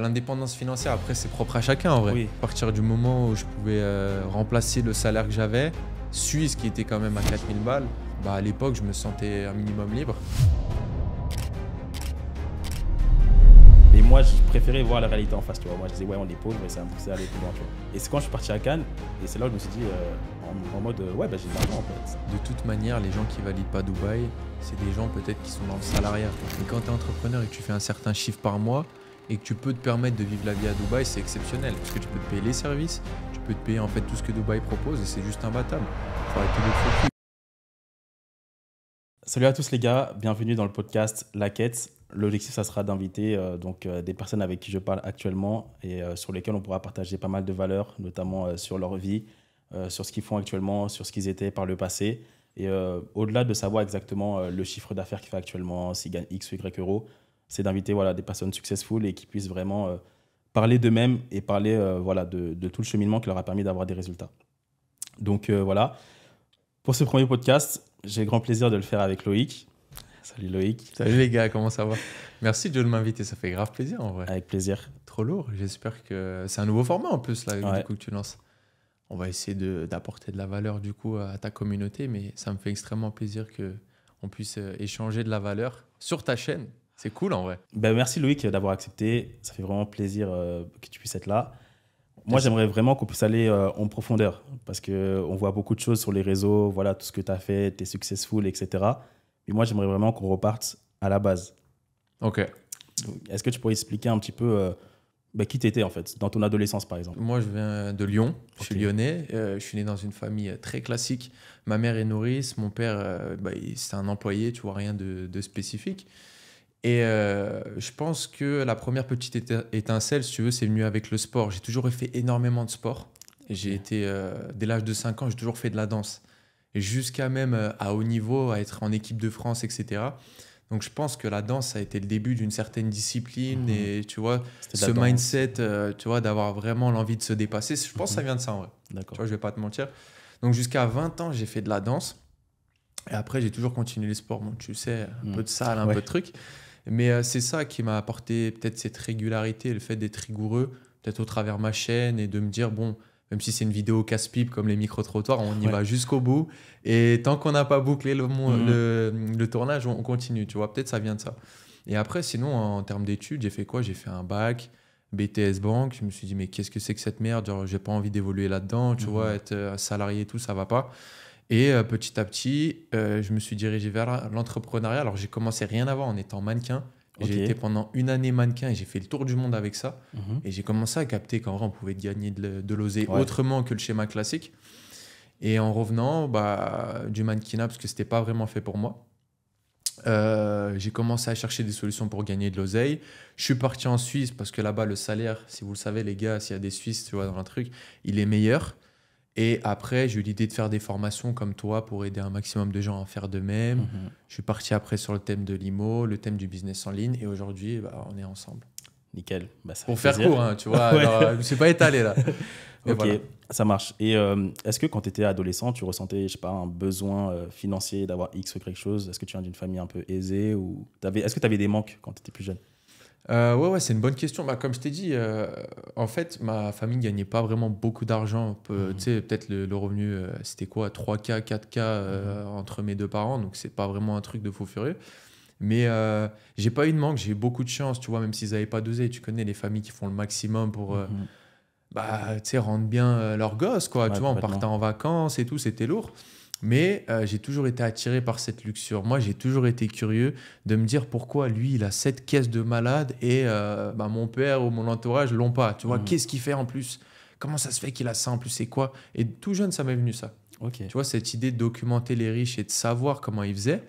L'indépendance financière, après, c'est propre à chacun en vrai. Oui. À partir du moment où je pouvais remplacer le salaire que j'avais, suisse qui était quand même à 4000 balles, à l'époque, je me sentais un minimum libre. Mais moi, je préférais voir la réalité en face, tu vois. Moi, je disais, ouais, on est pauvre, mais ça va me pousser à aller plus loin, tu vois. Et c'est quand je suis parti à Cannes, et c'est là où je me suis dit, en mode, ouais, j'ai de l'argent, en fait. De toute manière, les gens qui valident pas Dubaï, c'est des gens peut-être qui sont dans le salariat. Mais quand tu es entrepreneur et que tu fais un certain chiffre par mois, et que tu peux te permettre de vivre la vie à Dubaï, c'est exceptionnel. Parce que tu peux te payer les services, tu peux te payer en fait tout ce que Dubaï propose, et c'est juste imbattable. Faut arrêter de te foutre. Salut à tous les gars, bienvenue dans le podcast La Quête. L'objectif, ça sera d'inviter des personnes avec qui je parle actuellement et sur lesquelles on pourra partager pas mal de valeurs, notamment sur leur vie, sur ce qu'ils font actuellement, sur ce qu'ils étaient par le passé. Et au-delà de savoir exactement le chiffre d'affaires qu'ils font actuellement, s'ils gagnent X ou Y euros, c'est d'inviter des personnes successful et qui puissent vraiment parler d'eux-mêmes et parler de tout le cheminement qui leur a permis d'avoir des résultats. Donc voilà, pour ce premier podcast, j'ai le grand plaisir de le faire avec Loïc. Salut Loïc. Salut les gars, comment ça va? Merci Joe de m'inviter, ça fait grave plaisir en vrai. Avec plaisir. Trop lourd, j'espère que c'est un nouveau format en plus là, Ouais. du coup que tu lances. On va essayer d'apporter de la valeur du coup à ta communauté, mais ça me fait extrêmement plaisir qu'on puisse échanger de la valeur sur ta chaîne. C'est cool en vrai. Merci Loïc d'avoir accepté. Ça fait vraiment plaisir que tu puisses être là. Moi, j'aimerais vraiment qu'on puisse aller en profondeur parce qu'on voit beaucoup de choses sur les réseaux, voilà, tout ce que tu as fait, tes successful, etc. Mais moi, j'aimerais vraiment qu'on reparte à la base. Ok. Donc, est-ce que tu pourrais expliquer un petit peu qui tu étais en fait, dans ton adolescence par exemple? Moi, je viens de Lyon, je suis Ok. lyonnais. Je suis né dans une famille très classique. Ma mère est nourrice, mon père, c'est un employé, tu vois, rien de spécifique. Et je pense que la première petite étincelle, si tu veux, c'est venu avec le sport. J'ai toujours fait énormément de sport. J'ai été, dès l'âge de 5 ans, j'ai toujours fait de la danse. Et jusqu'à même à haut niveau, à être en équipe de France, etc. Donc je pense que la danse, ça a été le début d'une certaine discipline. Et tu vois, C'était de la ce danse. mindset, tu vois, d'avoir vraiment l'envie de se dépasser, je pense que ça vient de ça en vrai. Tu D'accord. vois, je vais pas te mentir. Donc jusqu'à 20 ans, j'ai fait de la danse. Et après, j'ai toujours continué les sports. Bon, tu sais, un peu de salle, un Ouais. peu de trucs. Mais c'est ça qui m'a apporté peut-être cette régularité, le fait d'être rigoureux, peut-être au travers de ma chaîne et de me dire, bon, même si c'est une vidéo casse-pipe comme les micro-trottoirs, on y Ouais. va jusqu'au bout. Et tant qu'on n'a pas bouclé le tournage, on continue, tu vois. Peut-être ça vient de ça. Et après, sinon, en termes d'études, j'ai fait quoi? J'ai fait un bac, BTS Banque. Je me suis dit, mais qu'est-ce que c'est que cette merde? Genre, j'ai pas envie d'évoluer là-dedans, tu vois, être salarié et tout, ça va pas. Et petit à petit, je me suis dirigé vers l'entrepreneuriat. Alors, j'ai commencé rien à voir en étant mannequin. Ok. J'ai été pendant une année mannequin et j'ai fait le tour du monde avec ça. Mhm. Et j'ai commencé à capter qu'en vrai, on pouvait gagner de l'oseille Ouais. autrement que le schéma classique. Et en revenant du mannequinat, parce que c'était pas vraiment fait pour moi, j'ai commencé à chercher des solutions pour gagner de l'oseille. Je suis parti en Suisse parce que là-bas, le salaire, si vous le savez, les gars, s'il y a des Suisses, tu vois, dans un truc, il est meilleur. Et après, j'ai eu l'idée de faire des formations comme toi pour aider un maximum de gens à faire de même. Mhm. Je suis parti après sur le thème de l'IMO, le thème du business en ligne. Et aujourd'hui, on est ensemble. Nickel. Ça Pour fait faire plaisir. court, hein, tu vois. Ouais. Alors, je ne me suis pas étalé là. Mais Ok, voilà. ça marche. Et est-ce que quand tu étais adolescent, tu ressentais, je sais pas, un besoin financier d'avoir X ou quelque chose? Est-ce que tu viens d'une famille un peu aisée ou est-ce que tu avais des manques quand tu étais plus jeune? Ouais, c'est une bonne question. Comme je t'ai dit, en fait, ma famille ne gagnait pas vraiment beaucoup d'argent. Tu sais, peut-être le revenu, c'était quoi? 3K, 4K entre mes deux parents. Donc, c'est pas vraiment un truc de fou furieux. Mais j'ai pas eu de manque, j'ai eu beaucoup de chance, tu vois, même s'ils n'avaient pas d'oseille. Tu connais les familles qui font le maximum pour tu sais, rendre bien leurs gosses, quoi. Ouais, Tu vois, on complètement. partait en vacances et tout, c'était lourd. Mais j'ai toujours été attiré par cette luxure. Moi, j'ai toujours été curieux de me dire pourquoi lui, il a cette caisse de malade et mon père ou mon entourage l'ont pas. Tu vois, qu'est-ce qu'il fait en plus? Comment ça se fait qu'il a ça en plus? C'est quoi? Et tout jeune, ça m'est venu ça. Ok. Tu vois, cette idée de documenter les riches et de savoir comment ils faisaient.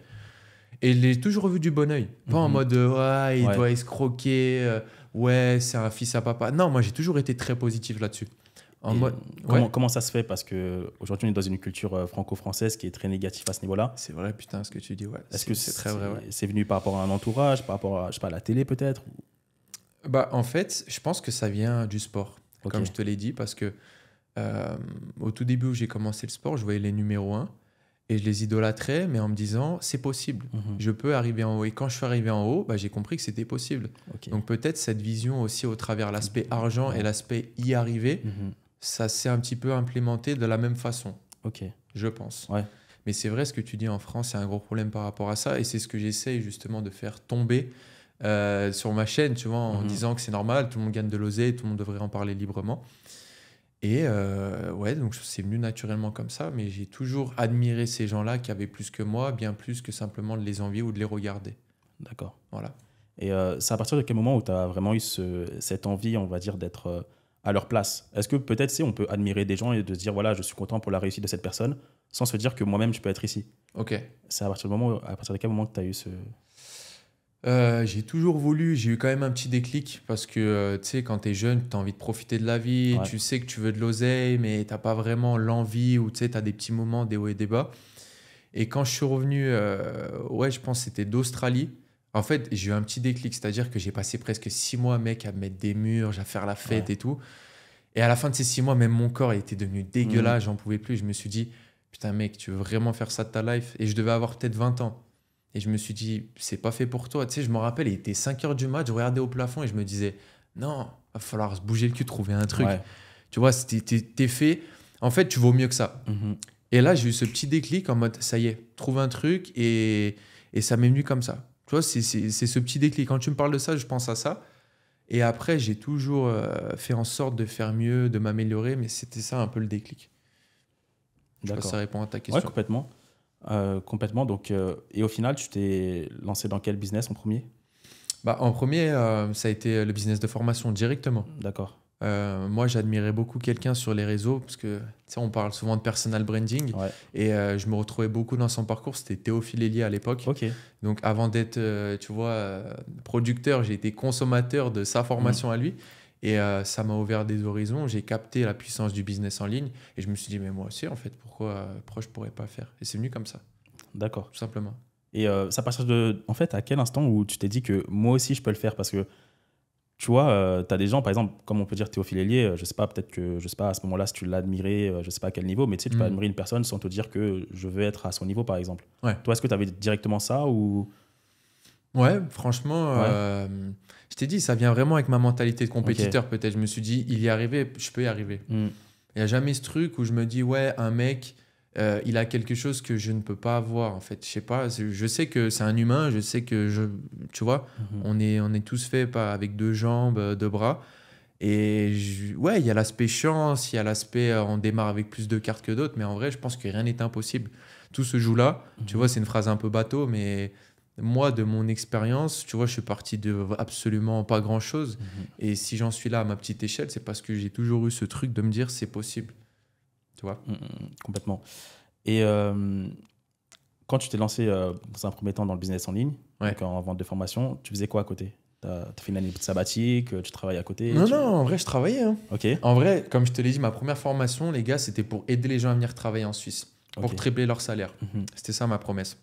Et je l'ai toujours vu du bon oeil. Pas en mode ouais, il Ouais. doit escroquer, ouais, c'est un fils à papa. Non, moi, j'ai toujours été très positif là-dessus. En Et mode, comment ça se fait? Parce qu'aujourd'hui, on est dans une culture franco-française qui est très négative à ce niveau-là. c'est vrai, putain, ce que tu dis, ouais. Est-ce que C'est très vrai, ouais. c'est venu par rapport à un entourage, par rapport à, je sais pas, à la télé peut-être? En fait, je pense que ça vient du sport, Ok. comme je te l'ai dit, parce que au tout début où j'ai commencé le sport, je voyais les numéros 1 et je les idolâtrais, mais en me disant, c'est possible. Je peux arriver en haut. Et quand je suis arrivé en haut, bah, j'ai compris que c'était possible. Ok. Donc peut-être cette vision aussi au travers l'aspect argent et l'aspect y arriver, ça s'est un petit peu implémenté de la même façon, Ok. je pense. Ouais. Mais c'est vrai, ce que tu dis en France, c'est un gros problème par rapport à ça. Et c'est ce que j'essaye justement de faire tomber sur ma chaîne, tu vois, en disant que c'est normal, tout le monde gagne de l'oseille, tout le monde devrait en parler librement. Et ouais, donc c'est venu naturellement comme ça, mais j'ai toujours admiré ces gens-là qui avaient plus que moi, bien plus que simplement de les envier ou de les regarder. D'accord. Voilà. Et c'est à partir de quel moment où tu as vraiment eu cette envie, on va dire, d'être à leur place? Est-ce que peut-être, on peut admirer des gens et de se dire, voilà, je suis content pour la réussite de cette personne, sans se dire que moi-même, je peux être ici? Ok. C'est à partir de quel moment que tu as eu ce... J'ai toujours voulu, j'ai eu quand même un petit déclic parce que tu sais, quand tu es jeune, tu as envie de profiter de la vie, Ouais. tu sais que tu veux de l'oseille, mais tu pas vraiment l'envie ou tu sais, tu as des petits moments, des hauts et des bas. Et quand je suis revenu, ouais, je pense que c'était d'Australie. En fait, j'ai eu un petit déclic, c'est-à-dire que j'ai passé presque 6 mois, mec, à me mettre des murs, à faire la fête Ouais. et tout. Et à la fin de ces 6 mois, même mon corps il était devenu dégueulasse, j'en pouvais plus. Je me suis dit, putain, mec, tu veux vraiment faire ça de ta life? Et je devais avoir peut-être 20 ans. Et je me suis dit, c'est pas fait pour toi. Tu sais, je me rappelle, il était 5 heures du mat, je regardais au plafond et je me disais, non, va falloir se bouger le cul, trouver un truc. Ouais. Tu vois, t'es fait. En fait, tu vaux mieux que ça. Mhm. Et là, j'ai eu ce petit déclic en mode, ça y est, trouve un truc et ça m'est venu comme ça. Tu vois, c'est ce petit déclic. Quand tu me parles de ça, je pense à ça. Et après, j'ai toujours fait en sorte de faire mieux, de m'améliorer, mais c'était ça un peu le déclic. Je sais pas si D'accord. ça répond à ta Ouais, question. complètement. Complètement. Donc, et au final, tu t'es lancé dans quel business en premier? Bah, en premier, ça a été le business de formation directement. D'accord. Moi, j'admirais beaucoup quelqu'un sur les réseaux parce que tu sais, on parle souvent de personal branding Ouais. et je me retrouvais beaucoup dans son parcours. C'était Théophile Hélier à l'époque. Ok. Donc, avant d'être, tu vois, producteur, j'ai été consommateur de sa formation à lui et ça m'a ouvert des horizons. J'ai capté la puissance du business en ligne et je me suis dit, mais moi aussi, en fait, pourquoi je pourrais pas faire? Et c'est venu comme ça, D'accord. tout simplement. Et ça partir de... En fait, à quel instant où tu t'es dit que moi aussi, je peux le faire? Parce que, tu vois, tu as des gens, par exemple, comme on peut dire Théophile Hélier, je sais pas, peut-être que, je sais pas, à ce moment-là, si tu l'admirais, je sais pas à quel niveau, mais tu sais, tu peux admirer une personne sans te dire que je veux être à son niveau, par exemple. Ouais. Toi, est-ce que tu avais directement ça ou... Ouais, franchement, je t'ai dit, ça vient vraiment avec ma mentalité de compétiteur, peut-être. Je me suis dit, il y est arrivé, je peux y arriver. Il n'y a jamais ce truc où je me dis, ouais, un mec, il a quelque chose que je ne peux pas avoir, en fait. Je sais pas, je sais que c'est un humain, je sais que tu vois, on est tous faits pas avec 2 jambes, 2 bras. Et ouais, il y a l'aspect chance, il y a l'aspect on démarre avec plus de cartes que d'autres, mais en vrai, je pense que rien n'est impossible. Tout se joue là. Tu vois, c'est une phrase un peu bateau, mais moi, de mon expérience, tu vois, je suis parti de absolument pas grand-chose. Et si j'en suis là à ma petite échelle, c'est parce que j'ai toujours eu ce truc de me dire c'est possible. Tu vois? Complètement. Et quand tu t'es lancé dans un premier temps dans le business en ligne, donc en vente de formation, tu faisais quoi à côté? Tu as fait une année sabbatique, tu travailles à côté? Non, en vrai, je travaillais. Hein. Ok. En vrai, comme je te l'ai dit, ma première formation, les gars, c'était pour aider les gens à venir travailler en Suisse, pour tripler leur salaire. C'était ça ma promesse.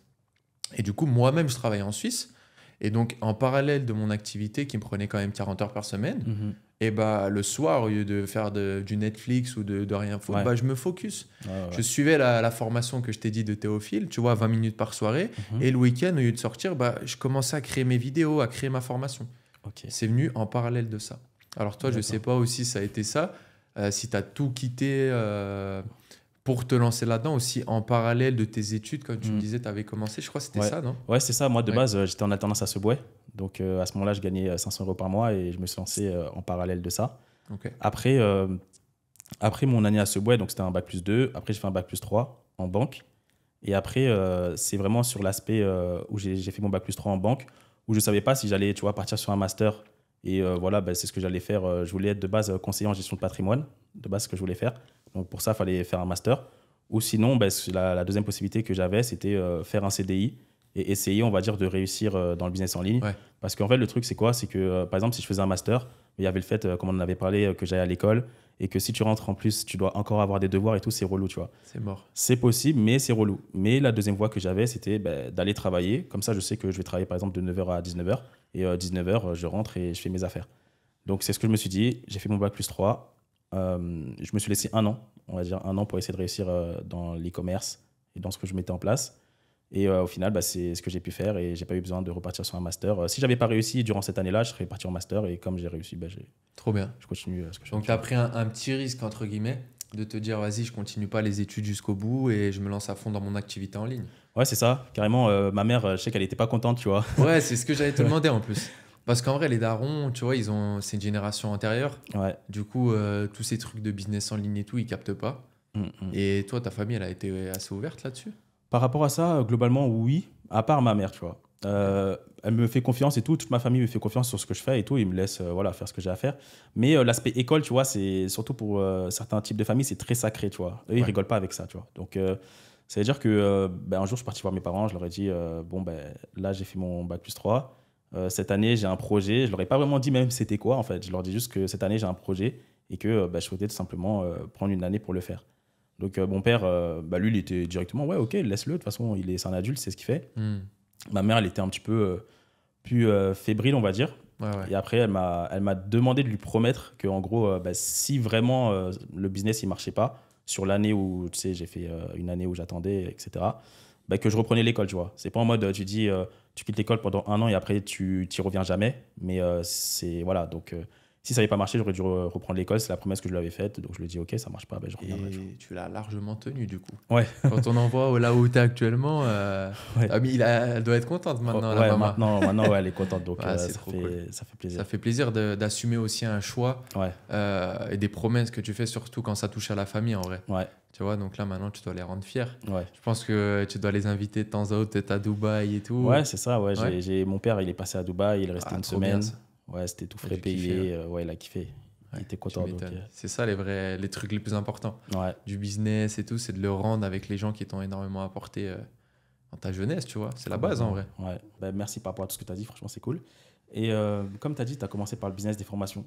Et du coup, moi-même, je travaillais en Suisse. Et donc, en parallèle de mon activité qui me prenait quand même 40 heures par semaine, et bah, le soir, au lieu de faire du Netflix ou de rien foutre, bah, je me focus. Je suivais la formation que je t'ai dit de Théophile, tu vois, 20 minutes par soirée. Et le week-end, au lieu de sortir, bah, je commençais à créer mes vidéos, à créer ma formation. C'est venu en parallèle de ça. Alors toi, je sais pas aussi si ça a été ça, si tu as tout quitté pour te lancer là-dedans, aussi en parallèle de tes études, comme tu me disais, tu avais commencé, je crois que c'était ça, non? Ouais, c'est ça. Moi, de base, j'étais en alternance à Subway. Donc, à ce moment-là, je gagnais 500 € par mois et je me suis lancé en parallèle de ça. Après mon année à Subway, donc c'était un bac+2. Après, j'ai fait un bac+3 en banque. Et après, c'est vraiment sur l'aspect où j'ai fait mon bac+3 en banque, où je ne savais pas si j'allais, tu vois, partir sur un master. Et voilà, bah, c'est ce que j'allais faire. Je voulais être de base conseiller en gestion de patrimoine, de base ce que je voulais faire. Donc pour ça, il fallait faire un master. Ou sinon, bah, la deuxième possibilité que j'avais, c'était faire un CDI et essayer, on va dire, de réussir dans le business en ligne. Parce qu'en fait, le truc, c'est quoi? C'est que, par exemple, si je faisais un master, il y avait le fait, comme on en avait parlé, que j'aille à l'école et que si tu rentres en plus, tu dois encore avoir des devoirs et tout, c'est relou, tu vois. C'est mort. C'est possible, mais c'est relou. Mais la deuxième voie que j'avais, c'était d'aller travailler. Comme ça, je sais que je vais travailler, par exemple, de 9h à 19h. Et 19h, je rentre et je fais mes affaires. Donc, c'est ce que je me suis dit. J'ai fait mon bac+3. Je me suis laissé 1 an, on va dire 1 an pour essayer de réussir dans l'e-commerce et dans ce que je mettais en place. Et au final, bah, c'est ce que j'ai pu faire et j'ai pas eu besoin de repartir sur un master. Si j'avais pas réussi durant cette année-là, je serais parti en master et comme j'ai réussi, bah, Trop bien. je continue ce que je fais. Donc, tu as pris un petit risque, entre guillemets, de te dire, vas-y, je continue pas les études jusqu'au bout et je me lance à fond dans mon activité en ligne. Ouais, c'est ça. Carrément, ma mère, je sais qu'elle était pas contente, tu vois. Ouais, c'est ce que j'allais te demander en plus. Parce qu'en vrai, les darons, tu vois, c'est une génération antérieure. Ouais. Du coup, tous ces trucs de business en ligne et tout, ils captent pas. Mm, mm. Et toi, ta famille, elle a été assez ouverte là-dessus? Par rapport à ça, globalement, oui, à part ma mère, tu vois. Elle me fait confiance et tout, toute ma famille me fait confiance sur ce que je fais et tout, ils me laissent voilà, faire ce que j'ai à faire. Mais l'aspect école, tu vois, c'est surtout pour certains types de familles, c'est très sacré, tu vois. Eux, ils Ouais. rigolent pas avec ça, tu vois. Donc, ça veut dire que un jour, je suis parti voir mes parents, je leur ai dit, bon, ben, là, j'ai fait mon bac+3. Cette année, j'ai un projet. Je leur ai pas vraiment dit même c'était quoi, en fait. Je leur dis juste que cette année, j'ai un projet et que je souhaitais tout simplement prendre une année pour le faire. Donc, mon père, lui, il était directement, ouais, ok, laisse-le. De toute façon, c'est un adulte, c'est ce qu'il fait. Hmm. Ma mère, elle était un petit peu plus fébrile, on va dire. Ouais, ouais. Et après, elle m'a demandé de lui promettre que, en gros, si vraiment le business il marchait pas sur l'année où, tu sais, j'ai fait une année où j'attendais, etc., que je reprenais l'école, tu vois. C'est pas en mode, tu dis, tu quittes l'école pendant 1 an et après, tu n'y reviens jamais. Mais c'est, voilà, donc si ça n'avait pas marché, j'aurais dû reprendre l'école. C'est la promesse que je lui avais faite. Donc, je lui ai dit, ok, ça marche pas, je reviendrai. Et tu l'as largement tenu, du coup. Ouais. Quand on en voit là où tu es actuellement, Ouais. elle doit être contente maintenant, la Ouais, maman. maintenant ouais, elle est contente. Donc, Ouais, c'est ça trop fait, cool. ça fait plaisir. Ça fait plaisir d'assumer aussi un choix Ouais, et des promesses que tu fais, surtout quand ça touche à la famille, en vrai. ouais, Tu vois, donc là, maintenant, tu dois les rendre fiers. ouais. Je pense que tu dois les inviter de temps à autre, peut-être à Dubaï et tout. Ouais, c'est ça. Ouais. Ouais. Mon père, il est passé à Dubaï, il est resté une Trop bien, semaine. ça. Ouais, c'était tout Il a frais dû kiffer, payé. Ouais, il a kiffé. Ouais, Il était tu content. Donc, m'étonnes. C'est ça les trucs les plus importants ouais, du business et tout, c'est de le rendre avec les gens qui t'ont énormément apporté dans ta jeunesse, tu vois. C'est la base en vrai. Ouais. Merci par rapport à tout ce que tu as dit. Franchement, c'est cool. Et comme tu as dit, tu as commencé par le business des formations.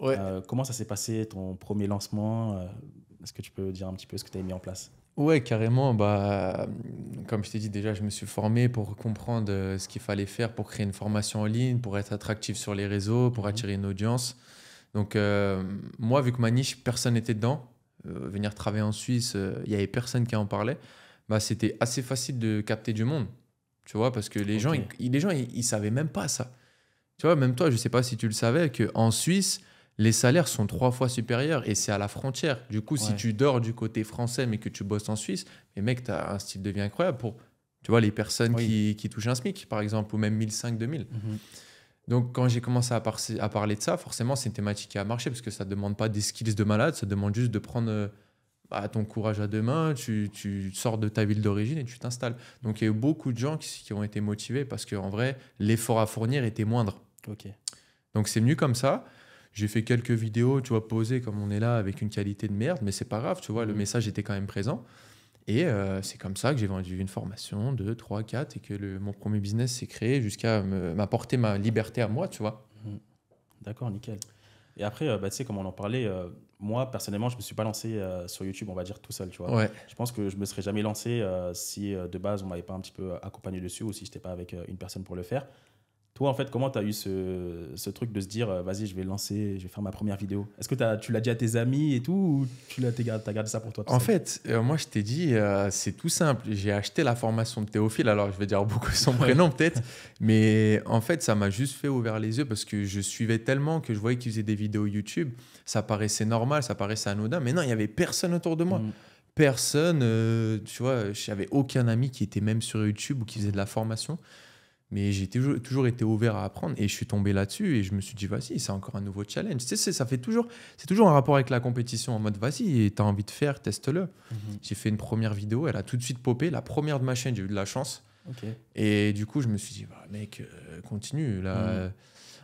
Ouais. Comment ça s'est passé, ton premier lancement Est-ce que tu peux dire un petit peu ce que tu as mis en place? Ouais, carrément. Comme je t'ai dit déjà, je me suis formé pour comprendre ce qu'il fallait faire pour créer une formation en ligne, pour être attractif sur les réseaux, pour attirer une audience. Donc, moi, vu que ma niche, personne n'était dedans, venir travailler en Suisse, il n'y avait personne qui en parlait, c'était assez facile de capter du monde. Tu vois, parce que les gens, Ok. ils savaient même pas ça. Tu vois, même toi, je sais pas si tu le savais, qu'en Suisse, les salaires sont 3 fois supérieurs et c'est à la frontière. Du coup, si Ouais. tu dors du côté français mais que tu bosses en Suisse, mais mec, tu as un style de vie incroyable pour, tu vois, les personnes Oui. qui touchent un SMIC, par exemple, ou même 1 500, 2 000. Mhm. Donc, quand j'ai commencé à parler de ça, forcément, c'est une thématique qui a marché parce que ça ne demande pas des skills de malade, ça demande juste de prendre ton courage à 2 mains, tu sors de ta ville d'origine et tu t'installes. Donc, il y a eu beaucoup de gens qui ont été motivés parce qu'en vrai, l'effort à fournir était moindre. Ok. Donc, c'est venu comme ça. J'ai fait quelques vidéos, tu vois, posées comme on est là avec une qualité de merde, mais c'est pas grave, tu vois, le message était quand même présent. Et c'est comme ça que j'ai vendu une formation, 2, 3, 4, et que mon premier business s'est créé jusqu'à m'apporter ma liberté à moi, tu vois. Mhm. D'accord, nickel. Et après, tu sais, comme on en parlait, moi, personnellement, je ne me suis pas lancé sur YouTube, on va dire, tout seul, tu vois. Ouais. Je pense que je ne me serais jamais lancé si, de base, on ne m'avait pas un petit peu accompagné dessus ou si je n'étais pas avec une personne pour le faire. Toi, en fait, comment tu as eu ce truc de se dire, vas-y, je vais lancer, je vais faire ma première vidéo? Est-ce que tu l'as dit à tes amis et tout ou t'as gardé ça pour toi tout En seul? fait, moi, je t'ai dit, c'est tout simple. J'ai acheté la formation de Théophile, alors je vais dire beaucoup son prénom peut-être, mais en fait, ça m'a juste fait ouvert les yeux parce que je suivais tellement que je voyais qu'il faisait des vidéos YouTube. Ça paraissait normal, ça paraissait anodin, mais non, il n'y avait personne autour de moi. Mhm. Personne, tu vois, j'avais aucun ami qui était même sur YouTube ou qui faisait de la formation. Mais j'ai toujours été ouvert à apprendre et je suis tombé là-dessus et je me suis dit, vas-y, c'est encore un nouveau challenge. Tu sais, c'est toujours un rapport avec la compétition en mode, vas-y, t'as envie de faire, teste-le. Mhm. J'ai fait une première vidéo, elle a tout de suite popé. La première de ma chaîne, j'ai eu de la chance. Ok. Et du coup, je me suis dit, mec, continue. Là. Mhm.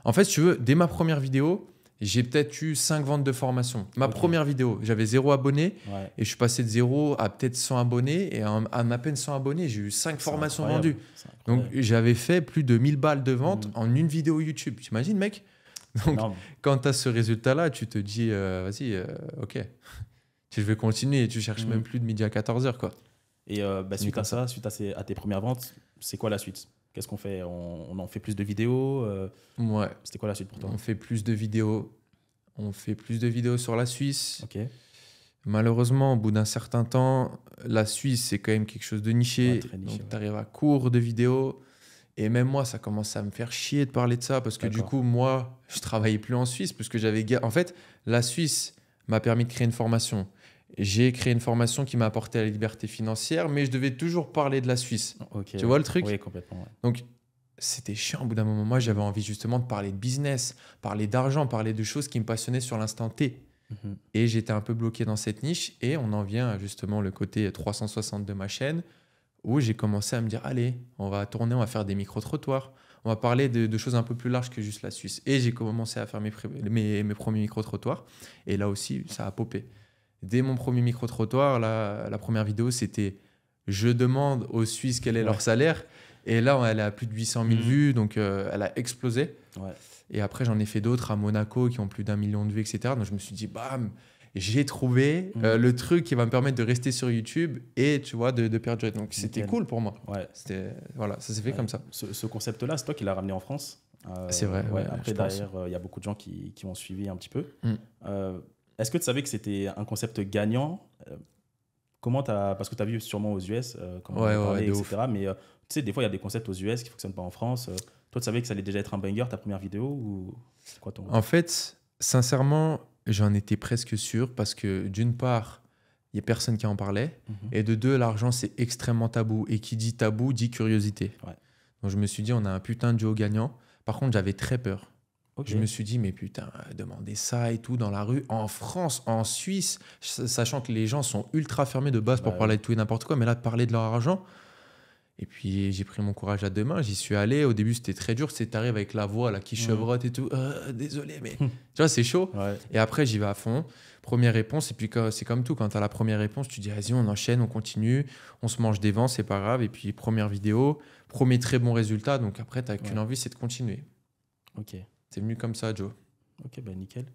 En fait, si tu veux, dès ma première vidéo, j'ai peut-être eu 5 ventes de formation. Ma Ok. première vidéo, j'avais 0 abonnés Ouais. et je suis passé de 0 à peut-être 100 abonnés. Et en à peine 100 abonnés, j'ai eu 5 C'est formations incroyable. vendues. C'est Donc, incroyable. j'avais fait plus de 1000 balles de vente Mhm. en une vidéo YouTube. T'imagines, mec? Donc, Énorme. quand tu as ce résultat-là, tu te dis, vas-y, ok, je vais continuer. Et tu cherches Mhm. même plus de midi à 14h, quoi. Et suite comme à ça, suite à tes premières ventes, c'est quoi la suite? Qu'est-ce qu'on fait? On en fait plus de vidéos? Ouais, C'était quoi la suite pour toi? on fait plus de vidéos. On fait plus de vidéos sur la Suisse. Ok. Malheureusement, au bout d'un certain temps, la Suisse, c'est quand même quelque chose de niché. Ouais, très niché, Donc, ouais. tu arrives à court de vidéos. Et même moi, ça commence à me faire chier de parler de ça parce que du D'accord. coup, moi, je travaillais plus en Suisse parce que En fait, la Suisse m'a permis de créer une formation. J'ai créé une formation qui m'a apporté la liberté financière, mais je devais toujours parler de la Suisse. Ok, Tu ouais. vois le truc? Oui, complètement, ouais. Donc, c'était chiant au bout d'un moment. Moi, j'avais envie justement de parler de business, parler d'argent, parler de choses qui me passionnaient sur l'instant T. Mhm. Et j'étais un peu bloqué dans cette niche. Et on en vient à justement le côté 360 de ma chaîne, où j'ai commencé à me dire, allez, on va tourner, on va faire des micro-trottoirs. On va parler de choses un peu plus larges que juste la Suisse. Et j'ai commencé à faire mes premiers micro-trottoirs. Et là aussi, ça a popé. Dès mon premier micro-trottoir, la première vidéo, c'était je demande aux Suisses quel est leur Ouais. salaire. Et là, elle a plus de 800 000 Mhm. vues, donc elle a explosé. Ouais. Et après, j'en ai fait d'autres à Monaco qui ont plus d'1 million de vues, etc. Donc je me suis dit, bam, j'ai trouvé le truc qui va me permettre de rester sur YouTube et tu vois, de perdurer. Donc c'était Nickel. cool pour moi. Ouais. Voilà, ça s'est fait Ouais. comme ça. Ce concept-là, c'est toi qui l'as ramené en France. C'est vrai, ouais, Après, je pense. derrière, il y a beaucoup de gens qui ont suivi un petit peu. Mm. Est-ce que tu savais que c'était un concept gagnant? Parce que tu as vu sûrement aux US, comment Ouais, on en parlait, de etc. Mais tu sais, des fois, il y a des concepts aux US qui ne fonctionnent pas en France. Toi, tu savais que ça allait déjà être un banger, ta première vidéo, ou c'est quoi ton... En fait, sincèrement, j'en étais presque sûr parce que d'une part, il n'y a personne qui en parlait. Mhm. Et de deux, l'argent, c'est extrêmement tabou. Et qui dit tabou dit curiosité. Ouais. Donc je me suis dit, on a un putain de duo gagnant. Par contre, j'avais très peur. Ok. Je me suis dit, mais putain, demander ça et tout dans la rue, en France, en Suisse, sachant que les gens sont ultra fermés de base pour Bah parler oui. de tout et n'importe quoi, mais là, de parler de leur argent. Et puis, j'ai pris mon courage à deux mains, j'y suis allé. Au début, c'était très dur, c'est t'arrives avec la voix là, qui chevrotte et tout. Désolé, mais tu vois, c'est chaud. Ouais. Et après, j'y vais à fond. Première réponse, et puis c'est comme tout, quand tu as la première réponse, tu dis, vas-y, on enchaîne, on continue, on se mange des vents, c'est pas grave. Et puis, première vidéo, premier très bon résultat. Donc après, tu n'as qu'une Ouais. envie, c'est de continuer. Ok. C'est venu comme ça, Joe. Ok, bah nickel.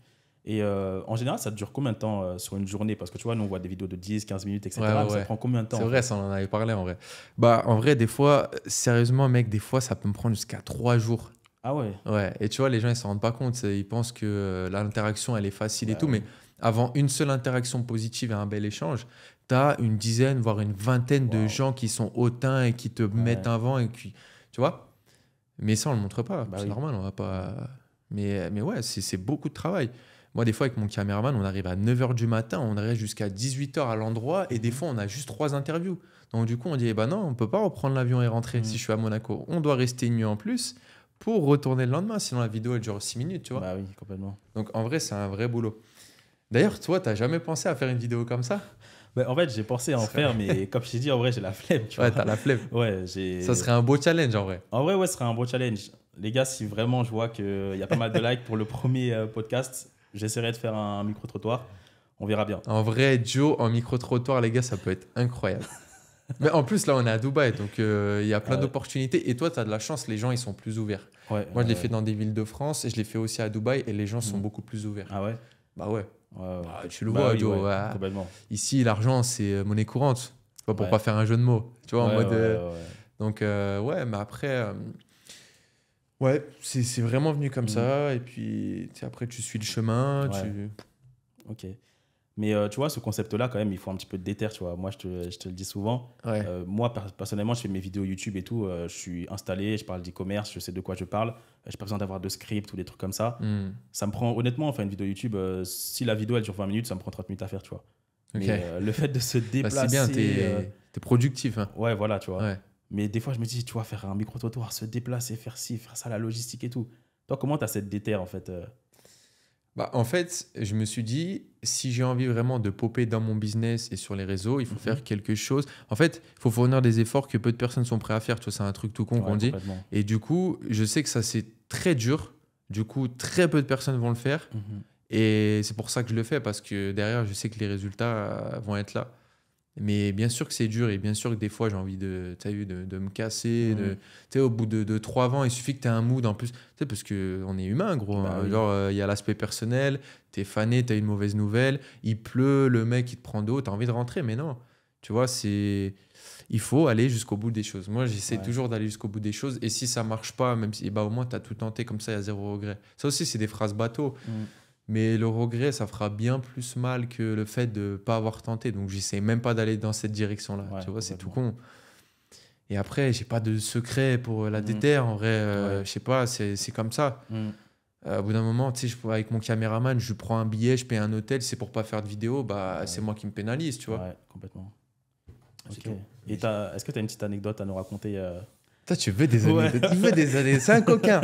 Et en général, ça dure combien de temps sur une journée? Parce que tu vois, nous, on voit des vidéos de 10, 15 minutes, etc. Ouais, Mais ça ouais. prend combien de temps? C'est en vrai, fait ça, on en avait parlé en vrai. Bah, en vrai, des fois, sérieusement, mec, des fois, ça peut me prendre jusqu'à 3 jours. Ah ouais. Ouais, et tu vois, les gens, ils s'en rendent pas compte. Ils pensent que l'interaction, elle est facile et Bah tout. oui. Mais avant une seule interaction positive et un bel échange, tu as une dizaine, voire une vingtaine de Wow. gens qui sont hautains et qui te mettent un vent. Et qui, tu vois. Mais ça, on le montre pas. Bah C'est oui. normal, on va pas. Mais ouais, c'est beaucoup de travail. Moi, des fois, avec mon caméraman, on arrive à 9h du matin, on reste jusqu'à 18h à l'endroit, et des fois, on a juste 3 interviews. Donc, du coup, on dit, eh ben non, on peut pas reprendre l'avion et rentrer si je suis à Monaco. On doit rester une nuit en plus pour retourner le lendemain, sinon la vidéo, elle dure 6 minutes, tu vois. Bah oui, complètement. Donc, en vrai, c'est un vrai boulot. D'ailleurs, toi, t'as jamais pensé à faire une vidéo comme ça? Bah, en fait, j'ai pensé à en faire, mais comme je t'ai dit, en vrai, j'ai la flemme. Tu Ouais, vois. t'as la flemme. Ouais, Ça serait un beau challenge, en vrai. En vrai, ouais, ce serait un beau challenge. Les gars, si vraiment je vois qu'il y a pas mal de likes pour le premier podcast, j'essaierai de faire un micro-trottoir. On verra bien. En vrai, Joe, en micro-trottoir, les gars, ça peut être incroyable. Mais en plus, là, on est à Dubaï, donc il y a plein Ouais. d'opportunités. Et toi, tu as de la chance, les gens, ils sont plus ouverts. Ouais, Moi, je l'ai fait dans des villes de France et je l'ai fait aussi à Dubaï et les gens sont beaucoup plus ouverts. Ah ouais? Bah ouais. Ouais. Bah, tu le Bah vois, oui, Joe. ouais, ouais. complètement. Ici, l'argent, c'est monnaie courante. Pas pour Ouais. pas faire un jeu de mots. Tu vois, en Ouais, mode. ouais. Donc, ouais, mais après. Ouais, c'est vraiment venu comme ça. Et puis, tu sais, après, tu suis le chemin. Ouais. Ok. Mais tu vois, ce concept-là, quand même, il faut un petit peu de déter, tu vois. Moi, je te le dis souvent. Ouais. Moi, personnellement, je fais mes vidéos YouTube et tout. Je suis installé, je parle d'e-commerce, je sais de quoi je parle. J'ai pas besoin d'avoir de script ou des trucs comme ça. Ça me prend, honnêtement, enfin, une vidéo YouTube, si la vidéo, elle dure 20 minutes, ça me prend 30 minutes à faire, tu vois. Ok. Mais le fait de se Bah, déplacer... c'est bien, t'es productif. Hein. Ouais, voilà, tu vois. Ouais. Mais des fois, je me dis, tu vois, faire un micro-trottoir, se déplacer, faire ci, faire ça, la logistique et tout. Toi, comment tu as cette déter, en fait Bah, en fait, je me suis dit, si j'ai envie vraiment de popper dans mon business et sur les réseaux, il faut faire quelque chose. En fait, il faut fournir des efforts que peu de personnes sont prêtes à faire. Tu vois, c'est un truc tout con qu'on dit. complètement. Et du coup, je sais que ça, c'est très dur. Du coup, très peu de personnes vont le faire. Et c'est pour ça que je le fais, parce que derrière, je sais que les résultats vont être là. Mais bien sûr que c'est dur et bien sûr que des fois, j'ai envie de me casser. Tu sais, au bout de 3 ans, il suffit que tu aies un mood en plus. Tu sais, parce qu'on est humain, gros. Bah hein. oui. Genre, il y a l'aspect personnel, tu es fané, tu as une mauvaise nouvelle, il pleut, le mec, il te prend de haut, tu as envie de rentrer. Mais non, tu vois, il faut aller jusqu'au bout des choses. Moi, j'essaie toujours d'aller jusqu'au bout des choses. Et si ça marche pas, même si, bah, au moins, tu as tout tenté, comme ça, il y a zéro regret. Ça aussi, c'est des phrases bateau. Mais le regret, ça fera bien plus mal que le fait de ne pas avoir tenté. Donc, j'essaie même pas d'aller dans cette direction-là. Ouais, Tu vois, c'est tout complètement. con. Et après, j'ai pas de secret pour la Mhm. déterre. En vrai, Ouais. je sais pas, c'est comme ça. Mhm. Au bout d'un moment, tu sais, avec mon caméraman, je prends un billet, je paye un hôtel, c'est pour pas faire de vidéo, bah, c'est Ouais, moi qui me pénalise, tu vois. ouais, complètement. C'est Ok. tout. Et est-ce que tu as une petite anecdote à nous raconter Toi, tu veux des Ouais. anecdotes. Il veut des anecdotes. C'est un coquin.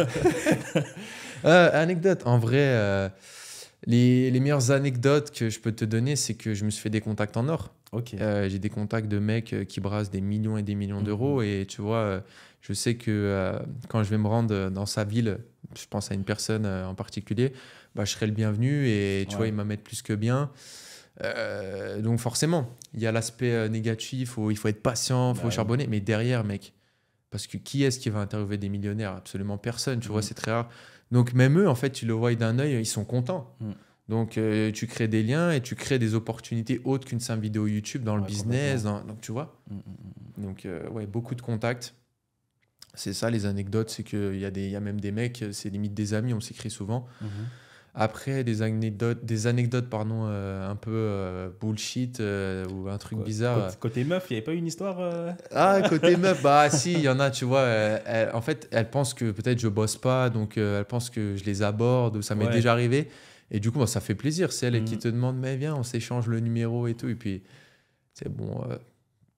Anecdote. En vrai, les meilleures anecdotes que je peux te donner, c'est que je me suis fait des contacts en or. Ok. J'ai des contacts de mecs qui brassent des millions et des millions Mhm. d'euros. Et tu vois, je sais que quand je vais me rendre dans sa ville, je pense à une personne en particulier, bah, je serai le bienvenu. Et tu vois, Ouais. ils m'amènent plus que bien. Donc forcément, il y a l'aspect négatif, il faut être patient, il faut Bah oui. charbonner. Mais derrière, mec, parce que qui est-ce qui va interviewer des millionnaires? Absolument personne, tu vois, Mhm. c'est très rare. Donc même eux, en fait, tu le vois d'un œil, ils sont contents. Mhm. Donc tu crées des liens et tu crées des opportunités autres qu'une simple vidéo YouTube dans le Ouais, business. complètement. Donc tu vois. Mhm, mhm. Donc ouais, beaucoup de contacts. C'est ça les anecdotes, c'est qu'il y a même des mecs, c'est limite des amis, on s'écrit souvent. Mhm. Après, des anecdotes pardon, un peu bullshit ou un truc bizarre. Côté meuf, il n'y avait pas une histoire Ah, côté meuf, bah si, il y en a, tu vois. En fait, elle pense que peut-être je bosse pas, donc elle pense que je les aborde, ou ça m'est Ouais. déjà arrivé. Et du coup, bah, ça fait plaisir. C'est elle qui Mhm. te demande, mais viens, on s'échange le numéro et tout. Et puis, c'est bon,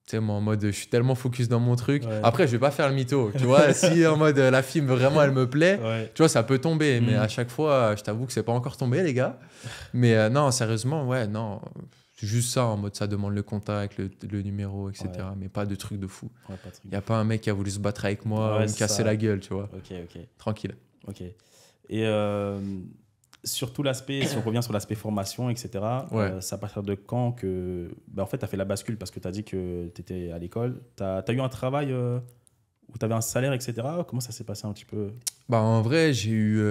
tu sais, moi en mode, je suis tellement focus dans mon truc. Ouais. Après, je vais pas faire le mytho, tu vois. Si en mode, la fille, vraiment, elle me plaît, Ouais. tu vois, ça peut tomber. Mais à Mhm. chaque fois, je t'avoue que c'est pas encore tombé, les gars. Mais non, sérieusement, ouais, non. C'est juste ça, en mode, ça demande le contact, le numéro, Ouais. etc. Mais pas de truc de fou. Ouais, pas de truc Il n'y de a fou. pas un mec qui a voulu se battre avec moi ou Ouais, me c'est casser ça. la gueule, tu vois. Ok, ok, Tranquille. ok. Et sur tout l'aspect, si on revient sur l'aspect formation, etc., Ouais. c'est à partir de quand que. Ben, en fait, tu as fait la bascule parce que tu as dit que tu étais à l'école. Tu as eu un travail où tu avais un salaire, etc. Comment ça s'est passé un petit peu? Bah, en vrai, j'ai eu.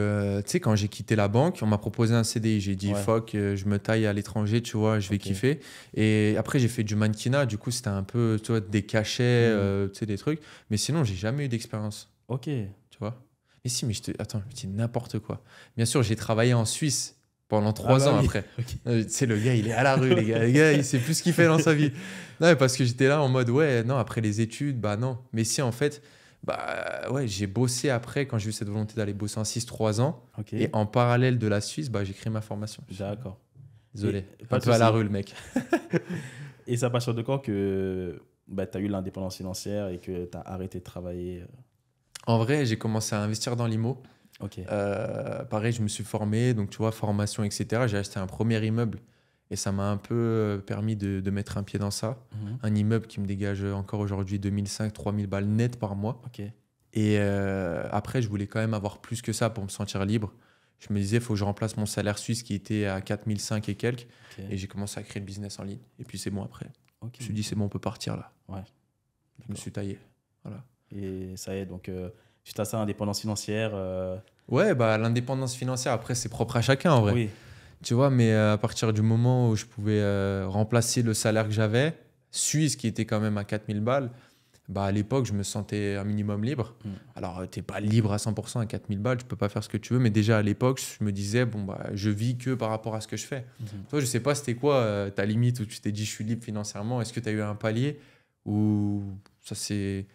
Tu sais, quand j'ai quitté la banque, on m'a proposé un CDI. J'ai dit, Ouais, fuck, je me taille à l'étranger, tu vois, je vais ok. kiffer. Et après, j'ai fait du mannequinat. Du coup, c'était un peu, tu vois, des cachets, Hmm. tu sais, des trucs. Mais sinon, j'ai jamais eu d'expérience, Ok. tu vois. Mais si, mais attends, je dis n'importe quoi. Bien sûr, j'ai travaillé en Suisse pendant Ah trois bah ans oui. après. Ok. Tu sais, le gars, il est à la rue, les gars. Le gars, il sait plus ce qu'il fait dans sa vie. Non, mais parce que j'étais là en mode, ouais, non, après les études, bah non. Mais si, en fait, bah ouais, j'ai bossé après quand j'ai eu cette volonté d'aller bosser en 6 3 ans. Ok. Et en parallèle de la Suisse, bah, j'ai créé ma formation. D'accord. Désolé, Et pas un de peu à la souci. rue, le mec. Et c'est à partir de quand que bah, tu as eu l'indépendance financière et que tu as arrêté de travailler En vrai, j'ai commencé à investir dans l'IMO. Ok. Pareil, je me suis formé, donc tu vois, formation, etc. J'ai acheté un premier immeuble et ça m'a un peu permis de mettre un pied dans ça. Mhm. Un immeuble qui me dégage encore aujourd'hui 2005-3000 balles net par mois. Ok. Et après, je voulais quand même avoir plus que ça pour me sentir libre. Je me disais, il faut que je remplace mon salaire suisse qui était à 4005 et quelques. Ok. Et j'ai commencé à créer le business en ligne. Et puis c'est bon après. Ok. Je me suis dit, c'est bon, on peut partir là. Ouais. Je me suis taillé. Voilà. Et ça y est, donc suite à ça, indépendance financière. Ouais, bah, l'indépendance financière, après, c'est propre à chacun en vrai. Oui. Tu vois, mais à partir du moment où je pouvais remplacer le salaire que j'avais, suisse qui était quand même à 4000 balles, bah à l'époque, je me sentais un minimum libre. Mm. Alors, tu n'es pas libre à 100% à 4000 balles, tu peux pas faire ce que tu veux, mais déjà à l'époque, je me disais, bon, bah, je vis que par rapport à ce que je fais. Mhm. Toi, je sais pas, c'était quoi ta limite où tu t'es dit, je suis libre financièrement? Est-ce que tu as eu un palier ou ça c'est.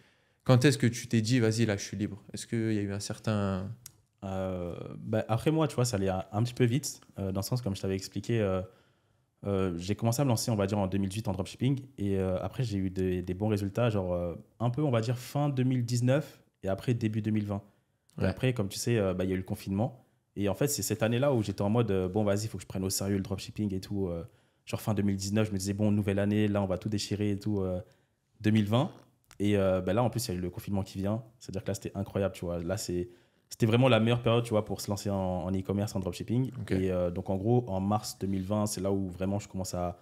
Quand est-ce que tu t'es dit, vas-y, là, je suis libre? Est-ce qu'il y a eu un certain. Bah, après moi, tu vois, ça allait un petit peu vite, dans le sens, comme je t'avais expliqué, j'ai commencé à me lancer, on va dire, en 2018 en dropshipping. Et après, j'ai eu des bons résultats, genre un peu, on va dire, fin 2019 et après début 2020. Et Ouais. après, comme tu sais, bah, il y a eu le confinement. Et en fait, c'est cette année-là où j'étais en mode, bon, vas-y, il faut que je prenne au sérieux le dropshipping et tout. Genre fin 2019, je me disais, bon, nouvelle année, là, on va tout déchirer et tout. 2020. Et bah, là, en plus, il y a eu le confinement qui vient. C'est-à-dire que là, c'était incroyable, tu vois. Là, c'était vraiment la meilleure période, tu vois, pour se lancer en e-commerce, en dropshipping. Ok. Et donc, en gros, en mars 2020, c'est là où vraiment je commence à,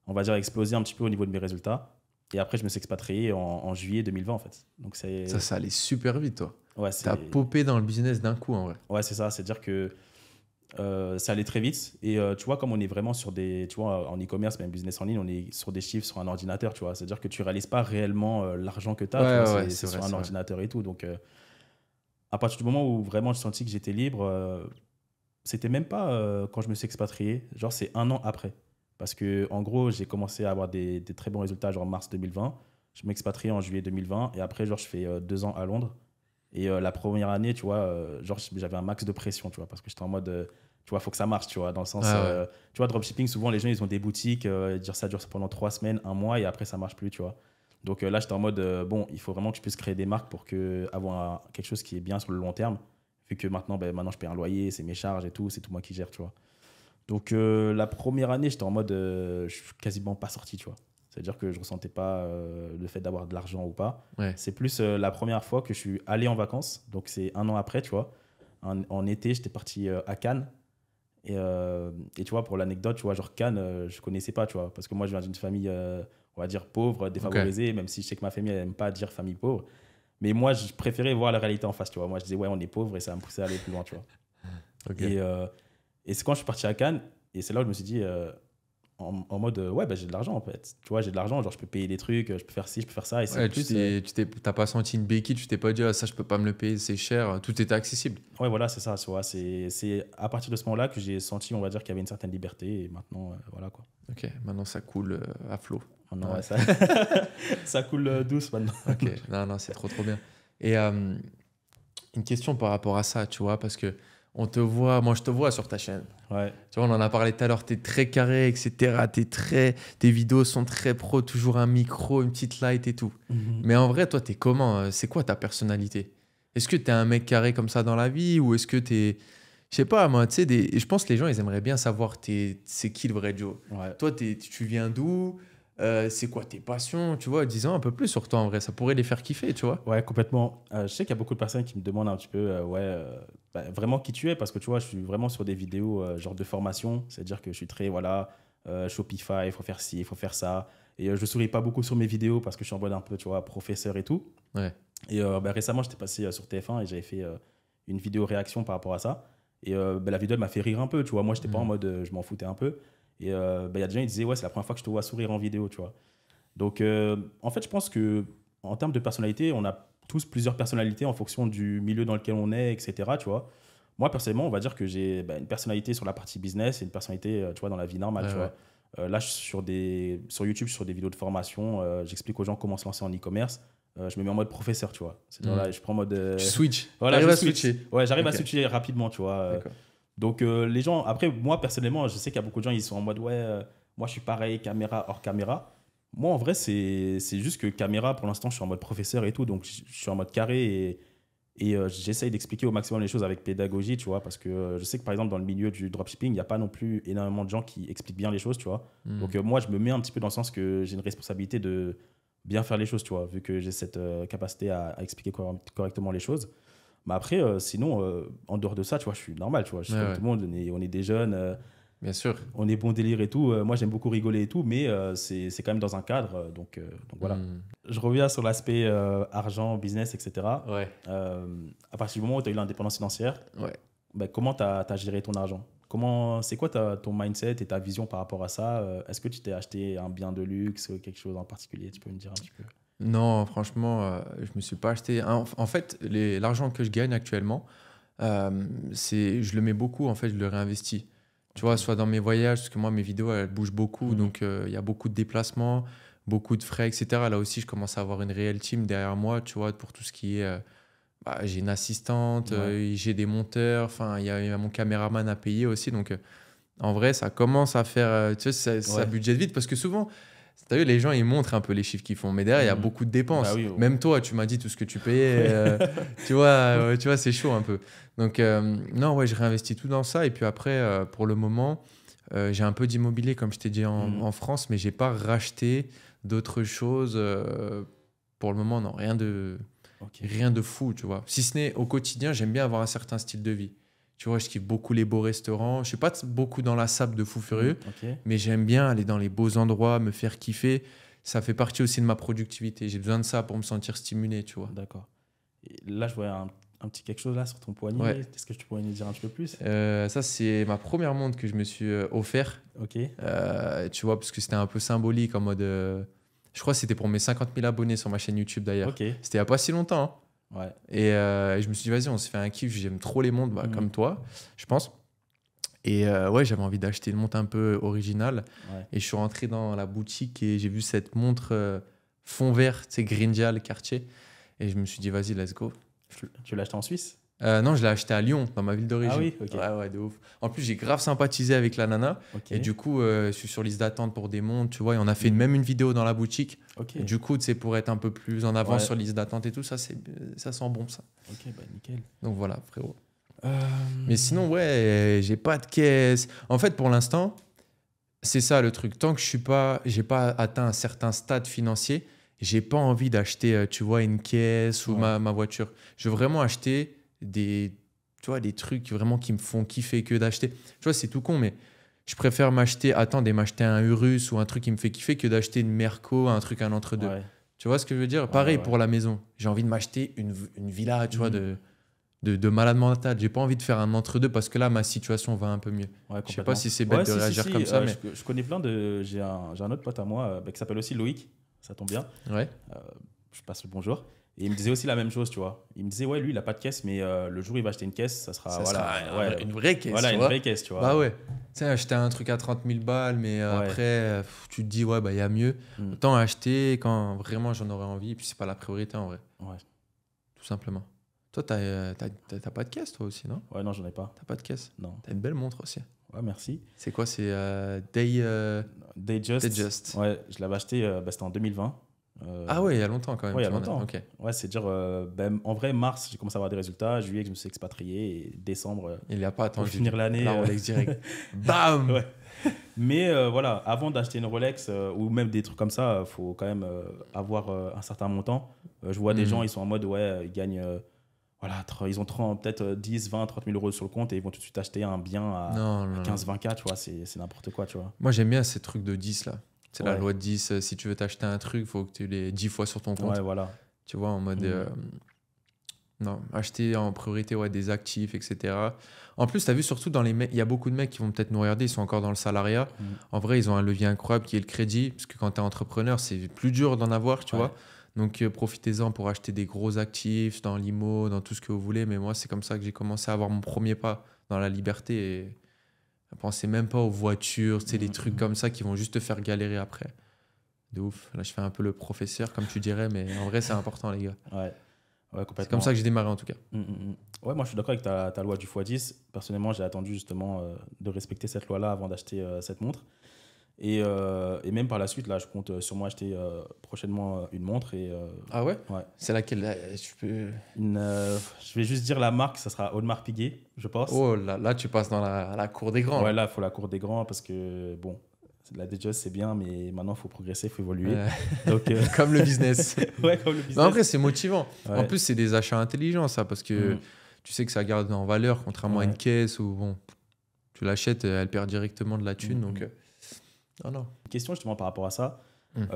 on va dire, exploser un petit peu au niveau de mes résultats. Et après, je me suis expatrié en juillet 2020, en fait. Donc, Ça allait super vite, toi. ouais, T'as popé dans le business d'un coup, en vrai. ouais, c'est ça. C'est-à-dire que ça allait très vite. Et tu vois, comme on est vraiment sur des. Tu vois, en e-commerce, même business en ligne, on est sur des chiffres sur un ordinateur, tu vois. C'est-à-dire que tu réalises pas réellement l'argent que tu as. Ouais, Tu vois, ouais, c'est c'est sur vrai, un c'est vrai. ordinateur et tout. Donc, à partir du moment où vraiment je sentis que j'étais libre, c'était même pas quand je me suis expatrié, genre c'est un an après. Parce que en gros, j'ai commencé à avoir des très bons résultats genre en mars 2020. Je m'expatrie en juillet 2020 et après, genre, je fais 2 ans à Londres. Et la première année, tu vois, genre, j'avais un max de pression, tu vois, parce que j'étais en mode, tu vois, faut que ça marche, tu vois, dans le sens, Ah ouais. tu vois, dropshipping, souvent, les gens, ils ont des boutiques, ça dure pendant 3 semaines, un mois, et après, ça marche plus, tu vois. Donc là, j'étais en mode, bon, il faut vraiment que je puisse créer des marques pour avoir quelque chose qui est bien sur le long terme, vu que maintenant, maintenant, je paye un loyer, c'est mes charges et tout, c'est tout moi qui gère, tu vois. Donc la première année, j'étais en mode, je suis quasiment pas sorti, tu vois. C'est-à-dire que je ressentais pas le fait d'avoir de l'argent ou pas. Ouais. C'est plus la première fois que je suis allé en vacances. Donc c'est un an après, tu vois. En été, j'étais parti à Cannes. Et tu vois, pour l'anecdote, tu vois, genre Cannes, je connaissais pas, tu vois. Parce que moi, je viens d'une famille, on va dire, pauvre, défavorisée, même si je sais que ma famille, elle aime pas dire famille pauvre. Mais moi, je préférais voir la réalité en face, tu vois. Moi, je disais, ouais, on est pauvre et ça me poussait à aller plus loin, tu vois. Ok. Et, euh, et c'est quand je suis parti à Cannes, et c'est là où je me suis dit, en mode, ouais, bah, j'ai de l'argent en fait. Tu vois, j'ai de l'argent, genre je peux payer des trucs, je peux faire ci, je peux faire ça. Et c'est Ouais, plus. t'as pas senti une béquille, tu t'es pas dit, ah, ça, je peux pas me le payer, c'est cher. Tout était accessible. Ouais, voilà, c'est ça. Tu vois, c'est à partir de ce moment-là que j'ai senti, on va dire, qu'il y avait une certaine liberté. Et maintenant, voilà quoi. Ok, maintenant ça coule à flot. Maintenant, Ouais. ouais, ça, ça coule douce maintenant. Ok, non, non, c'est trop, trop bien. Et une question par rapport à ça, tu vois, parce que on te voit, moi je te vois sur ta chaîne. Ouais. Tu vois, on en a parlé tout à l'heure, tu es très carré, etc. Tes vidéos sont très pro, toujours un micro, une petite light et tout. Mhm. Mais en vrai, toi, t'es comment? C'est quoi ta personnalité? Est-ce que t'es un mec carré comme ça dans la vie ou est-ce que t'es... Je sais pas, moi, tu sais, je pense que les gens, ils aimeraient bien savoir c'est qui le vrai Joe. Ouais. Toi, tu viens d'où? C'est quoi tes passions? Tu vois, dis-en un peu plus sur toi en vrai, ça pourrait les faire kiffer, tu vois. Ouais, complètement. Je sais qu'il y a beaucoup de personnes qui me demandent un petit peu, ouais, vraiment qui tu es, parce que tu vois, je suis vraiment sur des vidéos genre de formation, c'est-à-dire que je suis très, voilà, Shopify, il faut faire ci, il faut faire ça. Et je souris pas beaucoup sur mes vidéos parce que je suis en mode un peu, tu vois, professeur et tout. Ouais. Et récemment, j'étais passé sur TF1 et j'avais fait une vidéo réaction par rapport à ça. Et la vidéo, elle m'a fait rire un peu, tu vois. Moi, j'étais pas en Mhm. mode, je m'en foutais un peu. Et il y a des gens qui disaient, ouais, c'est la première fois que je te vois sourire en vidéo, tu vois. Donc, en fait, je pense que en termes de personnalité, on a tous plusieurs personnalités en fonction du milieu dans lequel on est, etc. Tu vois. Moi, personnellement, on va dire que j'ai une personnalité sur la partie business et une personnalité, tu vois, dans la vie normale, Ouais, tu ouais. vois. Là, je suis sur YouTube, je suis sur des vidéos de formation. J'explique aux gens comment se lancer en e-commerce. Je me mets en mode professeur, tu vois. C'est-à-dire Mhm. là, je prends en mode. Tu switch. Voilà, T'arrives je à switch. switcher. Ouais, j'arrive à Ok. switcher rapidement, tu vois. D'accord. Donc, les gens, après, moi, personnellement, je sais qu'il y a beaucoup de gens, ils sont en mode, ouais, moi, je suis pareil, caméra, hors caméra. Moi, en vrai, c'est juste que caméra, pour l'instant, je suis en mode professeur et tout, donc je suis en mode carré et j'essaye d'expliquer au maximum les choses avec pédagogie, tu vois, parce que je sais que, par exemple, dans le milieu du dropshipping, il n'y a pas non plus énormément de gens qui expliquent bien les choses, tu vois. Donc, Mhm. moi, je me mets un petit peu dans le sens que j'ai une responsabilité de bien faire les choses, tu vois, vu que j'ai cette capacité à expliquer correctement les choses. Mais après, sinon, en dehors de ça, tu vois, je suis normal, tu vois. Je suis Ouais, comme ouais. tout le monde, on est des jeunes, Bien sûr. on est bon délire et tout. Moi, j'aime beaucoup rigoler et tout, mais c'est quand même dans un cadre. Donc voilà. Mhm. Je reviens sur l'aspect argent, business, etc. Ouais. À partir du moment où tu as eu l'indépendance financière, Ouais. ben, comment tu as géré ton argent? C'est quoi ton mindset et ta vision par rapport à ça? Est-ce que tu t'es acheté un bien de luxe ou quelque chose en particulier? Tu peux me dire un petit peu? Non, franchement, je me suis pas acheté. En fait, l'argent que je gagne actuellement, je le mets beaucoup, en fait, je le réinvestis. Tu vois, Ok. soit dans mes voyages, parce que moi, mes vidéos, elles bougent beaucoup, Mhm. donc il y a beaucoup de déplacements, beaucoup de frais, etc. Là aussi, je commence à avoir une réelle team derrière moi, tu vois, pour tout ce qui est. J'ai une assistante, Ouais. j'ai des monteurs, enfin, il y a mon caméraman à payer aussi, donc en vrai, ça commence à faire. Tu sais, ça Ouais. budgète vite, parce que souvent. T'as vu, les gens, ils montrent un peu les chiffres qu'ils font, mais derrière, il y a Mhm. beaucoup de Bah dépenses. oui. Même toi, tu m'as dit tout ce que tu payais. Ouais. Tu vois, c'est chaud un peu. Donc, non, ouais, je réinvestis tout dans ça. Et puis après, pour le moment, j'ai un peu d'immobilier, comme je t'ai dit, Mhm. en France, mais j'ai pas racheté d'autres choses. Pour le moment, non, Ok. rien de fou, tu vois. Si ce n'est au quotidien, j'aime bien avoir un certain style de vie. Tu vois, je kiffe beaucoup les beaux restaurants. Je suis pas beaucoup dans la sable de fou Mhm. furieux, Ok. mais j'aime bien aller dans les beaux endroits, me faire kiffer. Ça fait partie aussi de ma productivité. J'ai besoin de ça pour me sentir stimulé, tu vois. D'accord. Et là, je vois un petit quelque chose là sur ton poignet. Ouais. Est-ce que tu pourrais nous dire un petit peu plus? Ça, c'est ma première montre que je me suis offert. Ok. Tu vois, parce que c'était un peu symbolique en mode. Je crois que c'était pour mes 50 000 abonnés sur ma chaîne YouTube d'ailleurs. Ok. C'était il n'y a pas si longtemps, hein. Ouais. Et je me suis dit, vas-y, on se fait un kiff. J'aime trop les montres, Mhm. comme toi, je pense. Et ouais, j'avais envie d'acheter une montre un peu originale. Ouais. Et je suis rentré dans la boutique et j'ai vu cette montre fond vert, tu sais, Grindial, Cartier. Et je me suis dit, vas-y, let's go. Tu l'as acheté en Suisse? Non, je l'ai acheté à Lyon, dans ma ville d'origine. Ah oui, ok. Ouais, ouais, de ouf. En plus, j'ai grave sympathisé avec la nana. Ok. Et du coup, je suis sur liste d'attente pour des montres, tu vois. Et on a fait même une vidéo dans la boutique. Ok. Et du coup, tu sais, pour être un peu plus en avance Ouais. sur liste d'attente et tout, ça sent bon, ça. Ok, bah nickel. Donc voilà, frérot. Mais sinon, ouais, j'ai pas de caisse. En fait, pour l'instant, c'est ça le truc. Tant que j'ai pas atteint un certain stade financier, j'ai pas envie d'acheter, tu vois, une caisse ou Ouais. ma voiture. Je veux vraiment acheter tu vois, des trucs vraiment qui me font kiffer que d'acheter. Tu vois, c'est tout con, mais je préfère m'acheter un Urus ou un truc qui me fait kiffer que d'acheter une Merco, un truc, un entre-deux. Ouais. Tu vois ce que je veux dire? Ouais, Pareil ouais. pour la maison. J'ai envie de m'acheter une villa, tu vois, Mhm. de malade mental. J'ai pas envie de faire un entre-deux parce que là, ma situation va un peu mieux. Ouais, Je sais pas complètement. si c'est bête Ouais, de réagir comme ça, mais je connais plein de. J'ai un autre pote à moi qui s'appelle aussi Loïc, ça tombe bien. ouais. Je passe le bonjour. Et il me disait aussi la même chose, tu vois. Il me disait, ouais, lui, il a pas de caisse, mais le jour où il va acheter une caisse, ça sera. Ça voilà, sera ouais, une vraie caisse. voilà, tu une vois. vraie caisse, tu vois. Bah ouais. Tu sais, acheter un truc à 30 000 balles, mais après, tu te dis, ouais, bah il y a mieux. Mm. Autant acheter quand vraiment j'en aurais envie. Et puis, c'est pas la priorité en vrai. Ouais. Tout simplement. Toi, t'as pas de caisse, toi aussi, non? Ouais, non, j'en ai pas. T'as pas de caisse? Non. T'as une belle montre aussi. Ouais, merci. C'est quoi? C'est Day. Dayjust. Dayjust. Ouais, je l'avais acheté, c'était en 2020. Ah ouais, il y a longtemps quand même. Ouais, il y a tu vois, longtemps. Ok. Ouais, c'est dire, en vrai, mars, j'ai commencé à avoir des résultats. Juillet, je me suis expatrié. Et décembre, Il n'y a pas attendu. pour finir l'année. La Rolex direct. Bam! Ouais. Mais voilà, avant d'acheter une Rolex ou même des trucs comme ça, il faut quand même avoir un certain montant. Je vois des gens, ils sont en mode, ouais, ils gagnent, voilà, ils ont peut-être 10, 20, 30 000 euros sur le compte et ils vont tout de suite acheter un bien à Non. 15, 20 K, tu vois, c'est n'importe quoi, tu vois. Moi, j'aime bien ces trucs de 10 là. C'est la Ouais. loi de 10. Si tu veux t'acheter un truc, il faut que tu l'aies 10 fois sur ton compte. Ouais, voilà. Tu vois, en mode. Non, acheter en priorité des actifs, etc. En plus, tu as vu surtout dans les mecs, il y a beaucoup de mecs qui vont peut-être nous regarder, ils sont encore dans le salariat. En vrai, ils ont un levier incroyable qui est le crédit, parce que quand tu es entrepreneur, c'est plus dur d'en avoir, tu Ouais. vois. Donc, profitez-en pour acheter des gros actifs dans l'IMO, dans tout ce que vous voulez. Mais moi, c'est comme ça que j'ai commencé à avoir mon premier pas dans la liberté. Et pensez même pas aux voitures, tu sais, des trucs comme ça qui vont juste te faire galérer après. De ouf. Là, je fais un peu le professeur, comme tu dirais, mais en vrai, c'est important, les gars. Ouais, complètement. C'est comme ça que j'ai démarré, en tout cas. Ouais, moi je suis d'accord avec ta loi du x10. Personnellement, j'ai attendu justement de respecter cette loi-là avant d'acheter cette montre. Et même par la suite, là, je compte sûrement acheter prochainement une montre. Ah ouais? Ouais. C'est laquelle là, je peux... Je vais juste dire la marque, ça sera Audemars Piguet, je pense. Oh là, tu passes dans la cour des grands. Ouais, là, il faut la cour des grands parce que, bon, la Dayjust, c'est bien, mais maintenant, il faut progresser, il faut évoluer. Donc, Comme le business. Ouais, comme le business. Mais en vrai, c'est motivant. Ouais. En plus, c'est des achats intelligents, ça, parce que tu sais que ça garde en valeur, contrairement à une caisse où, bon, tu l'achètes, elle perd directement de la thune. Donc, non. Question justement par rapport à ça.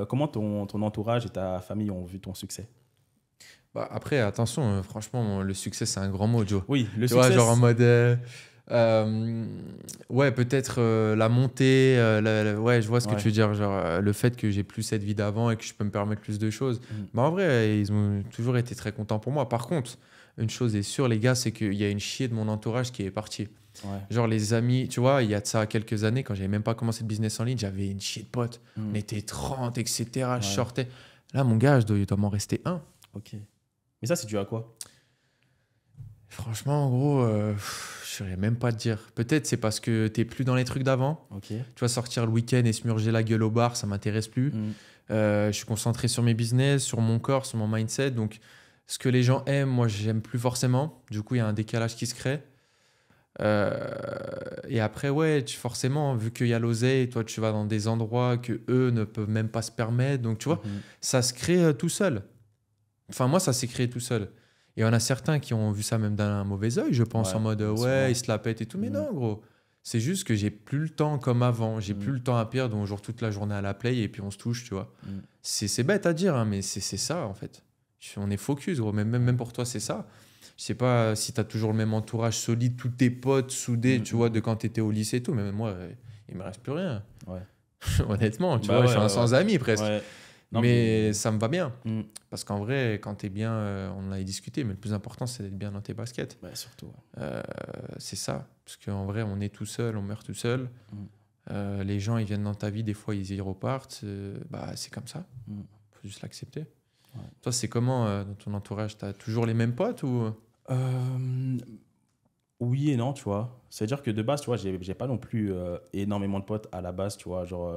Comment ton entourage et ta famille ont vu ton succès? Bah, après, attention, franchement, le succès, c'est un grand mot, Joe. Oui, le tu succès. vois, genre en mode... ouais, peut-être la montée, ouais, je vois ce que tu veux dire, genre le fait que j'ai plus cette vie d'avant et que je peux me permettre plus de choses. Mais en vrai, ils ont toujours été très contents pour moi. Par contre, une chose est sûre, les gars, c'est qu'il y a une chier de mon entourage qui est partie. Ouais. Genre les amis, tu vois, il y a de ça quelques années, quand j'avais même pas commencé le business en ligne, j'avais une chier de potes. On était 30, etc. Je sortais. Là, mon gars, il doit m'en rester un. Ok. Mais ça, c'est dû à quoi? Franchement, en gros, je saurais même pas te dire. Peut-être c'est parce que t'es plus dans les trucs d'avant. Ok. Tu vois, sortir le week-end et se murger la gueule au bar, ça m'intéresse plus. Je suis concentré sur mes business, sur mon corps, sur mon mindset. Donc, ce que les gens aiment, moi, j'aime plus forcément. Du coup, il y a un décalage qui se crée. Et après, ouais, forcément, vu qu'il y a l'oseille, toi, tu vas dans des endroits que eux ne peuvent même pas se permettre. Donc, tu vois, ça se crée tout seul. Enfin, moi, ça s'est créé tout seul. Et on a certains qui ont vu ça même d'un mauvais œil, je pense, en mode ouais, ils se la pètent et tout. Mais non, gros. C'est juste que j'ai plus le temps comme avant. J'ai plus le temps à perdre. On joue toute la journée à la play et puis on se touche, tu vois. C'est bête à dire, hein, mais c'est ça, en fait. On est focus, gros. Même pour toi, c'est ça. Je sais pas si tu as toujours le même entourage solide, tous tes potes soudés, tu vois, de quand tu étais au lycée et tout. Mais même moi, il me reste plus rien. Ouais. Honnêtement, tu Bah vois, ouais, je suis un sans amis presque. Ouais. Non, Mais ça me va bien. Mm. Parce qu'en vrai, quand tu es bien, on en avait discuté, mais le plus important, c'est d'être bien dans tes baskets. Ouais, surtout. Ouais. C'est ça. Parce qu'en vrai, on est tout seul, on meurt tout seul. Mm. Les gens, ils viennent dans ta vie, des fois, ils y repartent. C'est comme ça. Mm. Faut juste l'accepter. Ouais. Toi, c'est comment dans ton entourage? Tu as toujours les mêmes potes ou... Oui et non, tu vois. C'est-à-dire que de base, tu vois, j'ai pas non plus énormément de potes à la base, tu vois. Genre,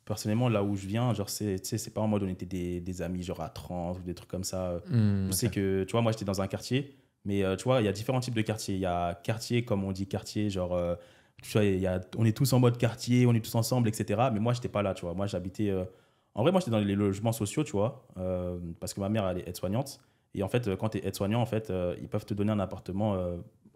personnellement, là où je viens, genre, tu sais, c'est pas en mode on était des amis, genre à 30 ou des trucs comme ça. Je sais que, tu vois, moi, j'étais dans un quartier, mais tu vois, il y a différents types de quartiers. Il y a quartier, comme on dit quartier, genre, tu vois, on est tous en mode quartier, on est tous ensemble, etc. Mais moi, j'étais pas là, tu vois. Moi, j'habitais. En vrai, moi, j'étais dans les logements sociaux, tu vois, parce que ma mère, elle est aide-soignante. Et en fait, quand tu es aide-soignant, en fait, ils peuvent te donner un appartement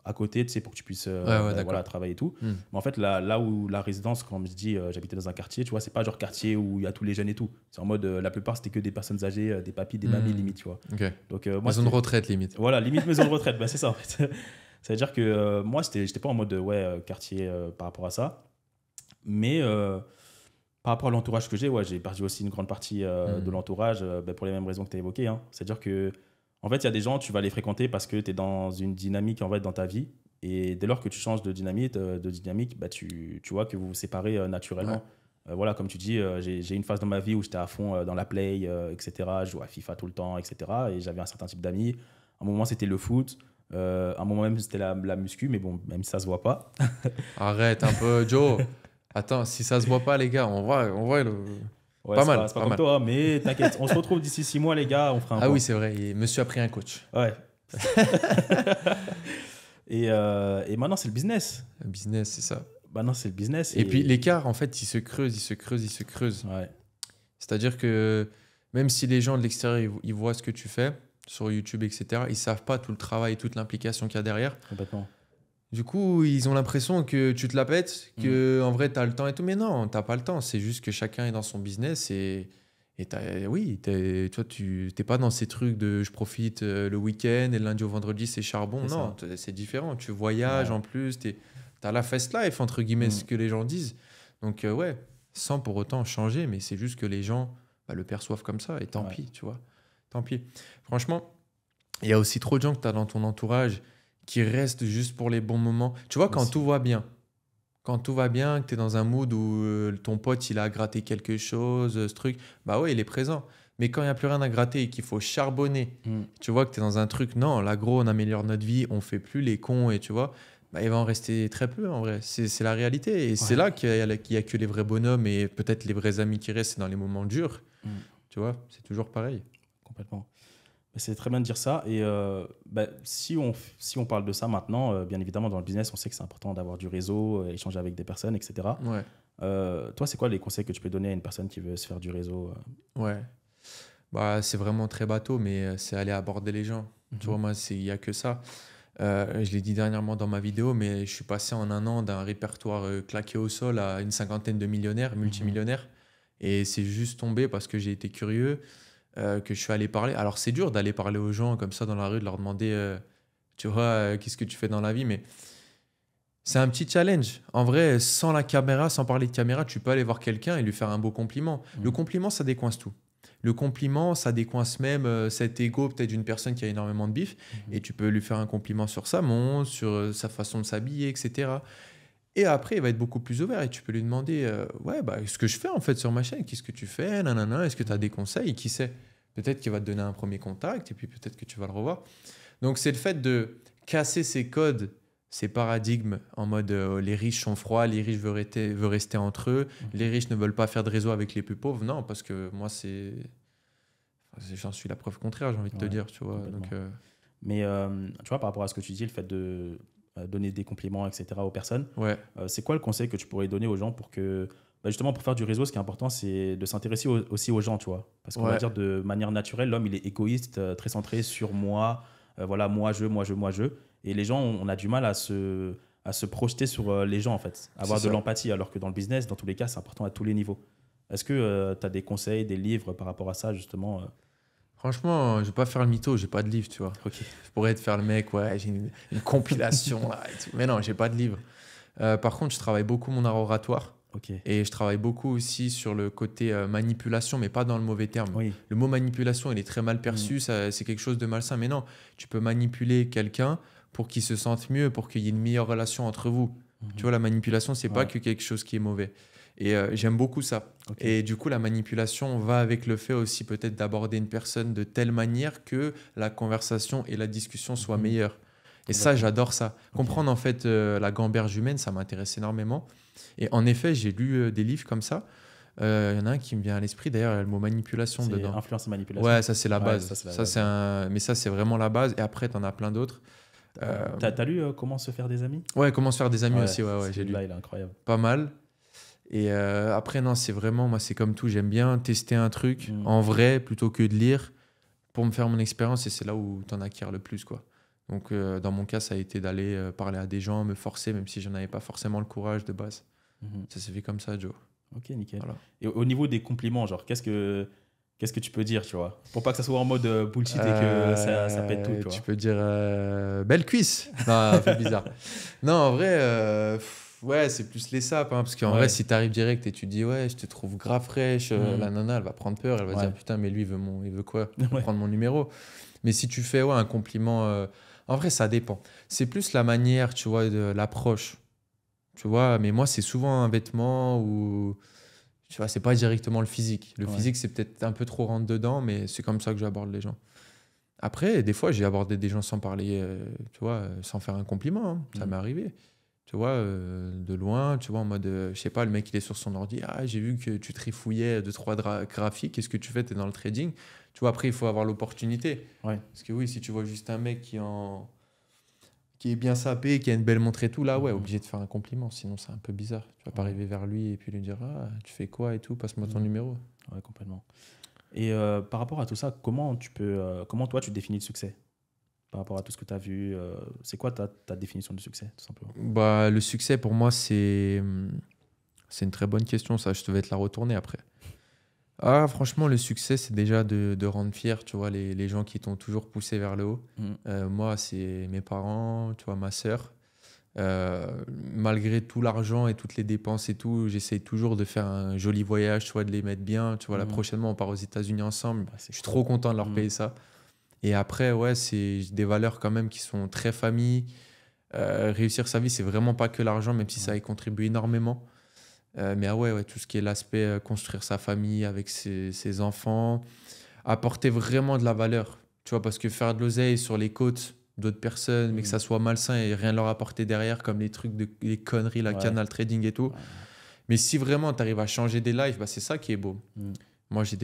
à côté, tu sais, pour que tu puisses voilà, travailler et tout. Mais en fait, là où la résidence, quand je dis j'habitais dans un quartier, tu vois, c'est pas genre quartier où il y a tous les jeunes et tout. C'est en mode, la plupart, c'était que des personnes âgées, des papis, des mamies, limite, tu vois. Ok. Donc, moi, Maison de retraite, limite. Voilà, limite maison de retraite, bah, c'est ça, en fait. Ça veut dire que moi, j'étais pas en mode, quartier par rapport à ça. Mais par rapport à l'entourage que j'ai, ouais, j'ai perdu aussi une grande partie de l'entourage pour les mêmes raisons que tu as évoquées. Hein. C'est-à-dire que, en fait, il y a des gens, tu vas les fréquenter parce que tu es dans une dynamique en fait, dans ta vie. Et dès lors que tu changes de dynamique, bah, tu vois que vous vous séparez naturellement. Ouais. Voilà, comme tu dis, j'ai une phase dans ma vie où j'étais à fond dans la play, etc. Je jouais à FIFA tout le temps, etc. Et j'avais un certain type d'amis. À un moment, c'était le foot. À un moment même, c'était la muscu. Mais bon, même si ça se voit pas. Arrête un peu, Joe. Attends, si ça se voit pas, les gars, on voit le... Ouais, pas c'est mal. C'est pas comme toi, mais t'inquiète. On se retrouve d'ici 6 mois, les gars. On fera un point. Oui, c'est vrai. Monsieur a pris un coach. Ouais. Et maintenant, c'est le business. Le business, c'est ça. Maintenant, c'est le business. Et puis, l'écart, en fait, il se creuse. Ouais. C'est-à-dire que même si les gens de l'extérieur, ils voient ce que tu fais sur YouTube, etc., ils savent pas tout le travail, toute l'implication qu'il y a derrière. Complètement. Du coup, ils ont l'impression que tu te la pètes, que en vrai, tu as le temps et tout. Mais non, tu n'as pas le temps. C'est juste que chacun est dans son business. Oui, toi, tu n'es pas dans ces trucs de je profite le week-end et le lundi au vendredi, c'est charbon. Non, c'est différent. Tu voyages en plus. Tu as la fast life, entre guillemets, ce que les gens disent. Donc, ouais, sans pour autant changer. Mais c'est juste que les gens le perçoivent comme ça. Et tant pis, tu vois. Tant pis. Franchement, il y a aussi trop de gens que tu as dans ton entourage qui restent juste pour les bons moments. Tu vois, quand tout va bien, que tu es dans un mood où ton pote, il a gratté quelque chose, ce truc, bah ouais, il est présent. Mais quand il n'y a plus rien à gratter et qu'il faut charbonner, tu vois que tu es dans un truc, non, là, gros, on améliore notre vie, on fait plus les cons, et tu vois, bah, il va en rester très peu, en vrai. C'est la réalité. Et c'est là qu'il y a que les vrais bonhommes et peut-être les vrais amis qui restent, c'est dans les moments durs. Tu vois, c'est toujours pareil. Complètement. C'est très bien de dire ça. Et si on parle de ça maintenant, bien évidemment, dans le business, on sait que c'est important d'avoir du réseau, échanger avec des personnes, etc. Ouais. Toi, c'est quoi les conseils que tu peux donner à une personne qui veut se faire du réseau Ouais. Bah, c'est vraiment très bateau, mais c'est aller aborder les gens. Tu vois, moi, il n'y a que ça. Je l'ai dit dernièrement dans ma vidéo, mais je suis passé en un an d'un répertoire claqué au sol à une 50aine de millionnaires, multimillionnaires. Et c'est juste tombé parce que j'ai été curieux. Que je suis allé parler. Alors, c'est dur d'aller parler aux gens comme ça dans la rue, de leur demander, tu vois, qu'est-ce que tu fais dans la vie, mais c'est un petit challenge. En vrai, sans la caméra, sans parler de caméra, tu peux aller voir quelqu'un et lui faire un beau compliment. Le compliment, ça décoince tout. Le compliment, ça décoince même cet ego peut-être d'une personne qui a énormément de bif, et tu peux lui faire un compliment sur sa montre, sur sa façon de s'habiller, etc. Et après, il va être beaucoup plus ouvert et tu peux lui demander ce que je fais en fait sur ma chaîne, qu'est-ce que tu fais, nanana, est-ce que tu as des conseils, et qui sait, peut-être qu'il va te donner un premier contact et puis peut-être que tu vas le revoir. Donc, c'est le fait de casser ces codes, ces paradigmes en mode les riches sont froids, les riches veulent rester entre eux, les riches ne veulent pas faire de réseau avec les plus pauvres. Non, parce que moi, j'en suis la preuve contraire, j'ai envie de te dire. Tu vois, donc, Mais tu vois, par rapport à ce que tu dis, le fait de donner des compliments, etc. aux personnes. C'est quoi le conseil que tu pourrais donner aux gens pour que, justement, pour faire du réseau, ce qui est important, c'est de s'intéresser aussi aux gens, tu vois. Parce qu'on va dire de manière naturelle, l'homme, il est égoïste, très centré sur moi. Voilà, moi, je. Et les gens, on a du mal à se projeter sur les gens, en fait. Avoir de l'empathie, alors que dans le business, dans tous les cas, c'est important à tous les niveaux. Est-ce que tu as des conseils, des livres par rapport à ça, justement Franchement, je vais pas faire le mytho, j'ai pas de livre, tu vois. Je pourrais te faire le mec, j'ai une compilation là et tout. Mais non, j'ai pas de livre. Par contre, je travaille beaucoup mon art oratoire. Ok. Et je travaille beaucoup aussi sur le côté manipulation, mais pas dans le mauvais terme. Oui. Le mot manipulation, il est très mal perçu, c'est quelque chose de malsain. Mais non, tu peux manipuler quelqu'un pour qu'il se sente mieux, pour qu'il y ait une meilleure relation entre vous. Tu vois, la manipulation, c'est pas que quelque chose qui est mauvais. Et j'aime beaucoup ça. Ok. Et du coup, la manipulation va avec le fait aussi peut-être d'aborder une personne de telle manière que la conversation et la discussion soient meilleures. Et ça, j'adore ça. Comprendre en fait la gamberge humaine, ça m'intéresse énormément. Et en effet, j'ai lu des livres comme ça. Il y en a un qui me vient à l'esprit, d'ailleurs, il y a le mot manipulation dedans. Influence et manipulation. Ouais, ça c'est la base. Ça, c'est la base. Mais ça, c'est vraiment la base. Et après, tu en as plein d'autres. T'as lu Comment se faire des amis? Ouais, comment se faire des amis aussi. Ouais, j'ai lu. Là, il est incroyable. Pas mal. Et après, non, c'est vraiment, moi, c'est comme tout. J'aime bien tester un truc en vrai plutôt que de lire pour me faire mon expérience. Et c'est là où tu en acquiers le plus, quoi. Donc, dans mon cas, ça a été d'aller parler à des gens, me forcer, même si je n'avais pas forcément le courage de base. Ça s'est fait comme ça, Joe. Ok, nickel. Voilà. Et au niveau des compliments, genre, qu'est-ce que tu peux dire, tu vois, pour pas que ça soit en mode bullshit et que ça pète tout, tu vois. Tu peux dire belle cuisse. Non, ça fait bizarre. Non, en vrai, ouais, c'est plus les sapes. Hein, parce qu'en vrai, si tu arrives direct et tu dis ouais, je te trouve grave fraîche, la nana, elle va prendre peur. Elle va dire putain, mais lui, il veut quoi? Il veut prendre mon numéro. Mais si tu fais un compliment, en vrai, ça dépend. C'est plus la manière, tu vois, de l'approche. Tu vois, mais moi, c'est souvent un vêtement ou. Tu vois, c'est pas directement le physique. Le physique, c'est peut-être un peu trop rentre dedans, mais c'est comme ça que j'aborde les gens. Après, des fois, j'ai abordé des gens sans parler, tu vois, sans faire un compliment. Hein. Ça m'est arrivé. Tu vois, de loin, tu vois, en mode, je sais pas, le mec, il est sur son ordi. Ah, j'ai vu que tu trifouillais 2-3 graphiques. Qu'est-ce que tu fais? Tu es dans le trading. Tu vois, après, il faut avoir l'opportunité. Parce que oui, si tu vois juste un mec qui est bien sapé, qui a une belle montre et tout, là, ouais, obligé de faire un compliment. Sinon, c'est un peu bizarre. Tu vas pas arriver vers lui et puis lui dire ah, tu fais quoi et tout, passe-moi ton numéro. Ouais, complètement. Et par rapport à tout ça, comment toi, tu définis le succès? Par rapport à tout ce que tu as vu, c'est quoi ta définition du succès, tout simplement? Bah, le succès, pour moi, c'est une très bonne question, ça. Je vais te la retourner après. Ah, franchement, le succès, c'est déjà de rendre fier, tu vois, les gens qui t'ont toujours poussé vers le haut. Moi, c'est mes parents, tu vois, ma sœur. Malgré tout l'argent et toutes les dépenses et tout, j'essaye toujours de faire un joli voyage, tu vois, de les mettre bien. Tu vois, là, prochainement, on part aux États-Unis ensemble. Je suis trop content de leur payer ça. Et après, ouais, c'est des valeurs quand même qui sont très famille. Réussir sa vie, c'est vraiment pas que l'argent, même si ça y contribue énormément. Mais ouais, tout ce qui est l'aspect construire sa famille avec ses enfants, apporter vraiment de la valeur. Tu vois, parce que faire de l'oseille sur les côtes d'autres personnes, mais que ça soit malsain et rien leur apporter derrière, comme les trucs, les conneries, la canal trading et tout. Mais si vraiment tu arrives à changer des lives, bah, c'est ça qui est beau. Moi, j'ai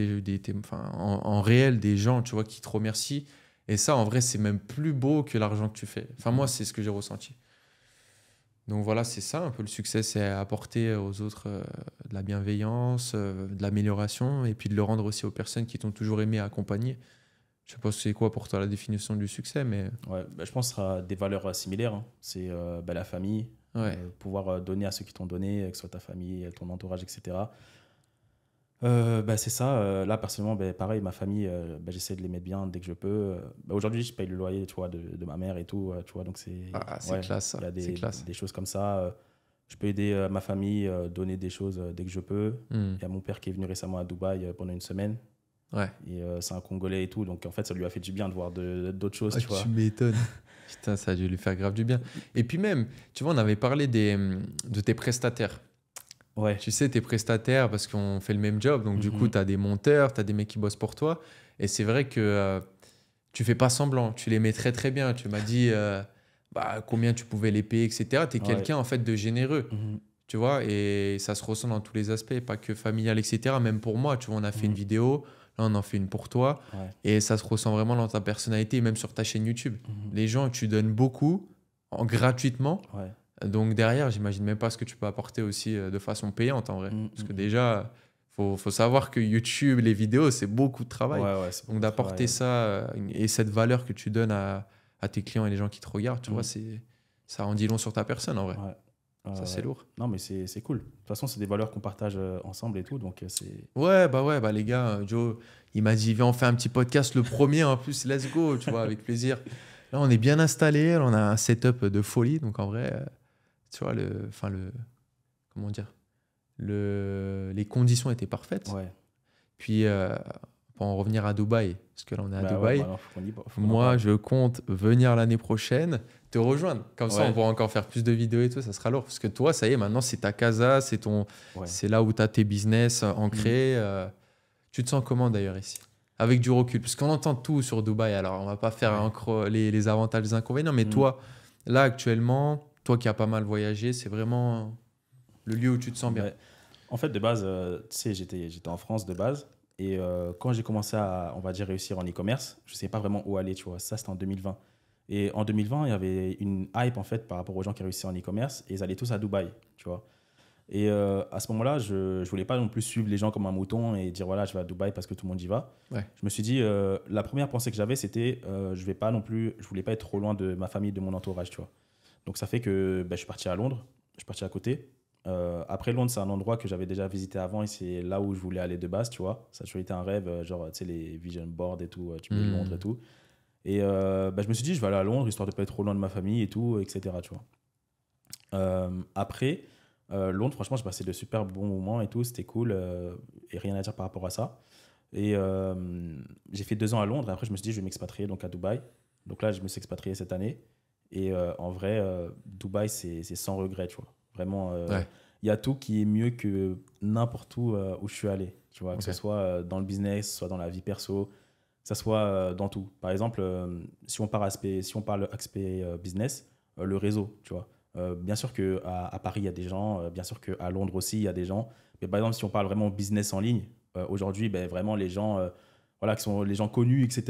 en réel des gens, tu vois, qui te remercient. Et ça, en vrai, c'est même plus beau que l'argent que tu fais. Enfin, moi, c'est ce que j'ai ressenti. Donc voilà, c'est ça un peu le succès, c'est apporter aux autres de la bienveillance, de l'amélioration, et puis de le rendre aussi aux personnes qui t'ont toujours aimé, accompagner. Je sais pas c'est quoi pour toi la définition du succès, mais... Ouais, bah, je pense que ce sera des valeurs similaires. Hein. C'est la famille, pouvoir donner à ceux qui t'ont donné, que ce soit ta famille, ton entourage, etc. C'est ça. Là, personnellement, pareil, ma famille, j'essaie de les mettre bien dès que je peux. Aujourd'hui, je paye le loyer, tu vois, de ma mère et tout, tu vois, donc c'est classe, ça. Il y a des choses comme ça. Je peux aider ma famille, donner des choses dès que je peux. Il y a mon père qui est venu récemment à Dubaï pendant une semaine. Et c'est un Congolais et tout, donc en fait, ça lui a fait du bien de voir d'autres choses, tu vois. Tu m'étonnes. Putain, ça a dû lui faire grave du bien. Et puis même, tu vois, on avait parlé de tes prestataires. Ouais. Tu sais, tes prestataires, parce qu'on fait le même job. Donc, du coup, tu as des monteurs, tu as des mecs qui bossent pour toi. Et c'est vrai que tu fais pas semblant. Tu les mets très, très bien. Tu m'as dit combien tu pouvais les payer, etc. Tu es quelqu'un, en fait, de généreux. Tu vois, et ça se ressent dans tous les aspects, pas que familial, etc. Même pour moi, tu vois, on a fait une vidéo. Là, on en fait une pour toi. Et ça se ressent vraiment dans ta personnalité, même sur ta chaîne YouTube. Les gens, tu donnes beaucoup, gratuitement. Donc derrière, j'imagine même pas ce que tu peux apporter aussi de façon payante en vrai. Parce que déjà, faut savoir que YouTube, les vidéos, c'est beaucoup de travail. Donc d'apporter ça et cette valeur que tu donnes à tes clients et les gens qui te regardent, tu vois, ça en dit long sur ta personne en vrai. Ça, c'est lourd. Non, mais c'est cool. De toute façon, c'est des valeurs qu'on partage ensemble et tout. Donc c'est... Ouais, les gars, Joe, il m'a dit, viens, on fait un petit podcast, le premier en plus, let's go, tu vois, avec plaisir. Là, on est bien installé, on a un setup de folie. Donc en vrai... tu vois, comment dire, les conditions étaient parfaites. Ouais. Puis, pour en revenir à Dubaï, parce que là, on est à Bah Dubaï. ouais, bah non, faut qu'on en Moi, parle. je compte venir l'année prochaine te rejoindre. Comme ça, Ouais. on pourra encore faire plus de vidéos et tout, ça sera lourd. Parce que toi, ça y est, maintenant, c'est ta casa, Ouais. c'est là où tu as tes business ancrés. Tu te sens comment d'ailleurs ici? Avec du recul. Parce qu'on entend tout sur Dubaï, alors on va pas faire les avantages, les inconvénients. Mais toi, là, actuellement, toi qui as pas mal voyagé, c'est vraiment le lieu où tu te sens bien. Ouais. En fait, de base, tu sais, j'étais en France de base. Et quand j'ai commencé à, on va dire, réussir en e-commerce, je ne savais pas vraiment où aller, tu vois. Ça, c'était en 2020. Et en 2020, il y avait une hype, en fait, par rapport aux gens qui réussissaient en e-commerce. Et ils allaient tous à Dubaï, tu vois. Et à ce moment-là, je ne voulais pas non plus suivre les gens comme un mouton et dire, voilà, je vais à Dubaï parce que tout le monde y va. Ouais. Je me suis dit, la première pensée que j'avais, c'était, je voulais pas être trop loin de ma famille, de mon entourage, tu vois. Donc, ça fait que je suis parti à Londres. Je suis parti à côté. Après Londres, c'est un endroit que j'avais déjà visité avant et c'est là où je voulais aller de base, tu vois. Ça a toujours été un rêve, genre, tu sais, les vision boards et tout, tu mets Londres et tout. Et je me suis dit, je vais aller à Londres, histoire de pas être trop loin de ma famille et tout, etc., tu vois. Après, Londres, franchement, j'ai passé de super bons moments et tout, c'était cool, et rien à dire par rapport à ça. Et j'ai fait 2 ans à Londres, et après, je me suis dit, je vais m'expatrier donc à Dubaï. Donc là, je me suis expatrié cette année. Et en vrai, Dubaï, c'est sans regret, tu vois. Vraiment, il y a tout qui est mieux que n'importe où je suis allé. Tu vois, que ce soit dans le business, soit dans la vie perso, que ce soit dans tout. Par exemple, si on parle aspect business, le réseau, tu vois. Bien sûr qu'à Paris, il y a des gens, bien sûr qu'à Londres aussi, il y a des gens. Mais par exemple, si on parle vraiment business en ligne, aujourd'hui, vraiment, les gens, voilà, qui sont les gens connus, etc.,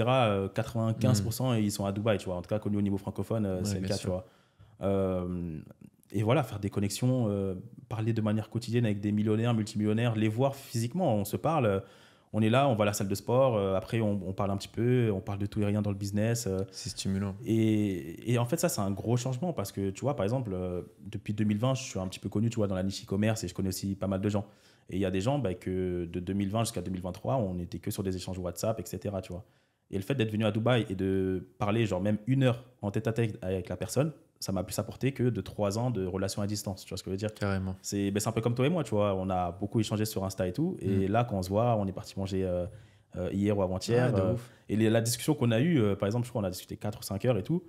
95%, ils sont à Dubaï, tu vois. En tout cas, connus au niveau francophone, c'est le cas, tu vois. Et voilà, faire des connexions, parler de manière quotidienne avec des millionnaires, multimillionnaires, les voir physiquement, on se parle, on est là, on va à la salle de sport, après on parle un petit peu, on parle de tout et rien dans le business. C'est stimulant. Et en fait, ça, c'est un gros changement parce que, tu vois, par exemple, depuis 2020, je suis un petit peu connu, tu vois, dans la niche e-commerce et je connais aussi pas mal de gens. Et il y a des gens que de 2020 jusqu'à 2023, on n'était que sur des échanges WhatsApp, etc., tu vois. Et le fait d'être venu à Dubaï et de parler, genre même 1 heure en tête-à-tête avec la personne, ça m'a plus apporté que de 3 ans de relation à distance. Tu vois ce que je veux dire? Carrément. C'est un peu comme toi et moi, tu vois. On a beaucoup échangé sur Insta et tout. Et là, quand on se voit, on est parti manger hier ou avant-hier. De ouf. Et la discussion qu'on a eue, par exemple, je crois qu'on a discuté 4 ou 5 heures et tout,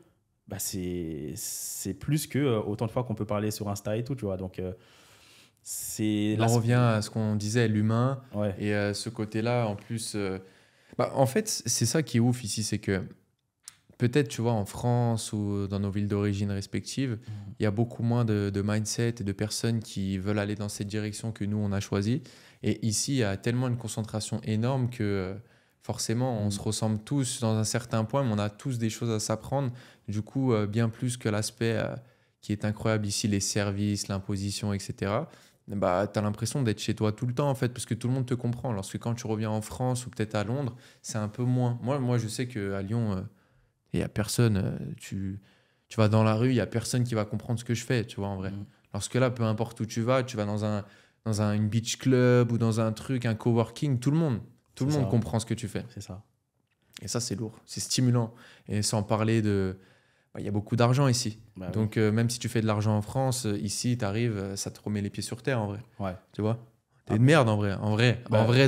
c'est plus que autant de fois qu'on peut parler sur Insta et tout, tu vois. Donc, c'est... On revient à ce qu'on disait, l'humain. Ouais. Et ce côté-là, en plus... en fait, c'est ça qui est ouf ici, c'est que peut-être, tu vois, en France ou dans nos villes d'origine respectives, il y a beaucoup moins de mindset et de personnes qui veulent aller dans cette direction que nous, on a choisi. Et ici, il y a tellement une concentration énorme que forcément, on se ressemble tous dans un certain point, mais on a tous des choses à s'apprendre. Du coup, bien plus que l'aspect qui est incroyable ici, les services, l'imposition, etc. Bah, tu as l'impression d'être chez toi tout le temps, en fait, parce que tout le monde te comprend. Lorsque quand tu reviens en France ou peut-être à Londres, c'est un peu moins. Moi je sais qu'à Lyon... il n'y a personne, tu vas dans la rue, il n'y a personne qui va comprendre ce que je fais, tu vois, en vrai. Lorsque là, peu importe où tu vas dans une beach club ou dans un truc, un coworking, tout le monde comprend ce que tu fais. C'est ça. Et ça, c'est lourd, c'est stimulant. Et sans parler de... il y a beaucoup d'argent ici. Donc, même si tu fais de l'argent en France, ici, tu arrives, ça te remet les pieds sur terre, en vrai. Ouais. Tu vois? T'es une merde, en vrai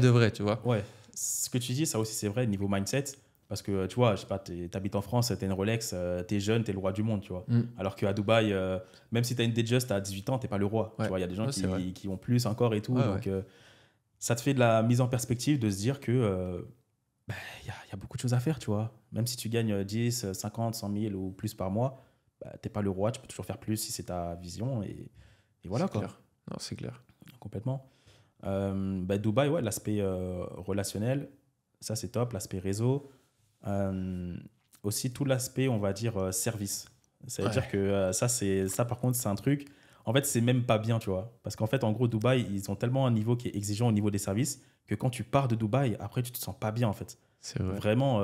de vrai, tu vois? Ouais. Ce que tu dis, ça aussi, c'est vrai, niveau mindset. Parce que tu vois, je sais pas, t'habites en France, t'as une Rolex, t'es jeune, t'es le roi du monde, tu vois. Alors qu'à Dubaï, même si t'as une Datejust à 18 ans, t'es pas le roi. Tu vois, il y a des gens qui ont plus encore et tout. Donc, ça te fait de la mise en perspective de se dire que y a beaucoup de choses à faire, tu vois. Même si tu gagnes 10, 50, 100 000 ou plus par mois, t'es pas le roi, tu peux toujours faire plus si c'est ta vision. Et voilà, quoi. Clair. Non, c'est clair. Complètement. Dubaï, ouais, l'aspect relationnel, ça c'est top. L'aspect réseau. Aussi tout l'aspect, on va dire, service. Ça veut dire que ça, par contre, c'est un truc. En fait, c'est même pas bien, tu vois. Parce qu'en fait, en gros, Dubaï, ils ont tellement un niveau qui est exigeant au niveau des services que quand tu pars de Dubaï, après, tu te sens pas bien, en fait. C'est vrai. Vraiment,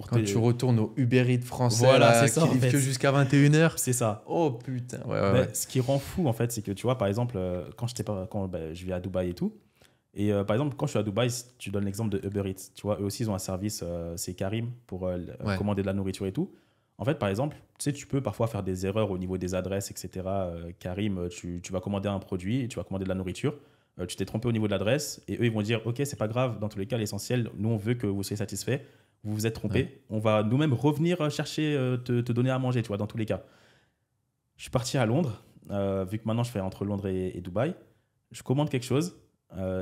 quand tu retournes au Uber Eats français, voilà, là, c'est ça, qui livrent que jusqu'à 21h. C'est ça. Oh putain. Ouais. Ce qui rend fou, en fait, c'est que tu vois, par exemple, quand je vais à Dubaï et tout, et par exemple, quand je suis à Dubaï, si tu donnes l'exemple de Uber Eats, tu vois, eux aussi, ils ont un service, c'est Karim, pour commander de la nourriture et tout. En fait, par exemple, tu sais, tu peux parfois faire des erreurs au niveau des adresses, etc. Karim, tu vas commander un produit, tu vas commander de la nourriture. tu t'es trompé au niveau de l'adresse, et eux, ils vont dire, OK, c'est pas grave, dans tous les cas, l'essentiel, nous, on veut que vous soyez satisfait, vous vous êtes trompé, on va nous-mêmes revenir chercher, te donner à manger, tu vois, dans tous les cas. Je suis parti à Londres, vu que maintenant, je fais entre Londres et Dubaï. Je commande quelque chose,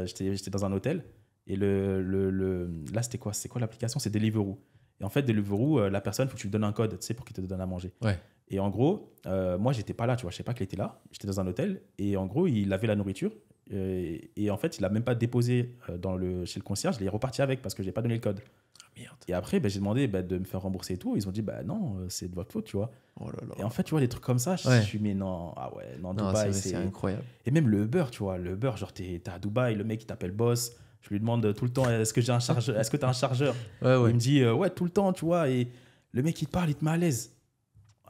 j'étais dans un hôtel, et là, c'était quoi? C'est quoi l'application? C'est Deliveroo. Et en fait, Deliveroo, la personne, il faut que tu lui donnes un code, tu sais, pour qu'il te donne à manger. Ouais. Et en gros, moi, j'étais pas là, tu vois. Je sais pas qu'il était là. J'étais dans un hôtel. Et en gros, il avait la nourriture. Et en fait, il a même pas déposé chez le concierge. Il est reparti avec parce que j'ai pas donné le code. Ah, merde. Et après, j'ai demandé de me faire rembourser et tout. Ils ont dit, non, c'est de votre faute, tu vois. Oh là là. Et en fait, tu vois, des trucs comme ça, je suis, mais non, ah ouais, non, Non, Dubaï, c'est incroyable. Et même le Uber, tu vois. Le Uber, genre, t'es à Dubaï, le mec, il t'appelle boss. Je lui demande tout le temps, est-ce que t'as un chargeur? Ouais, ouais. Il me dit, ouais, tout le temps, tu vois. Et le mec, il te parle, il te met à l'aise.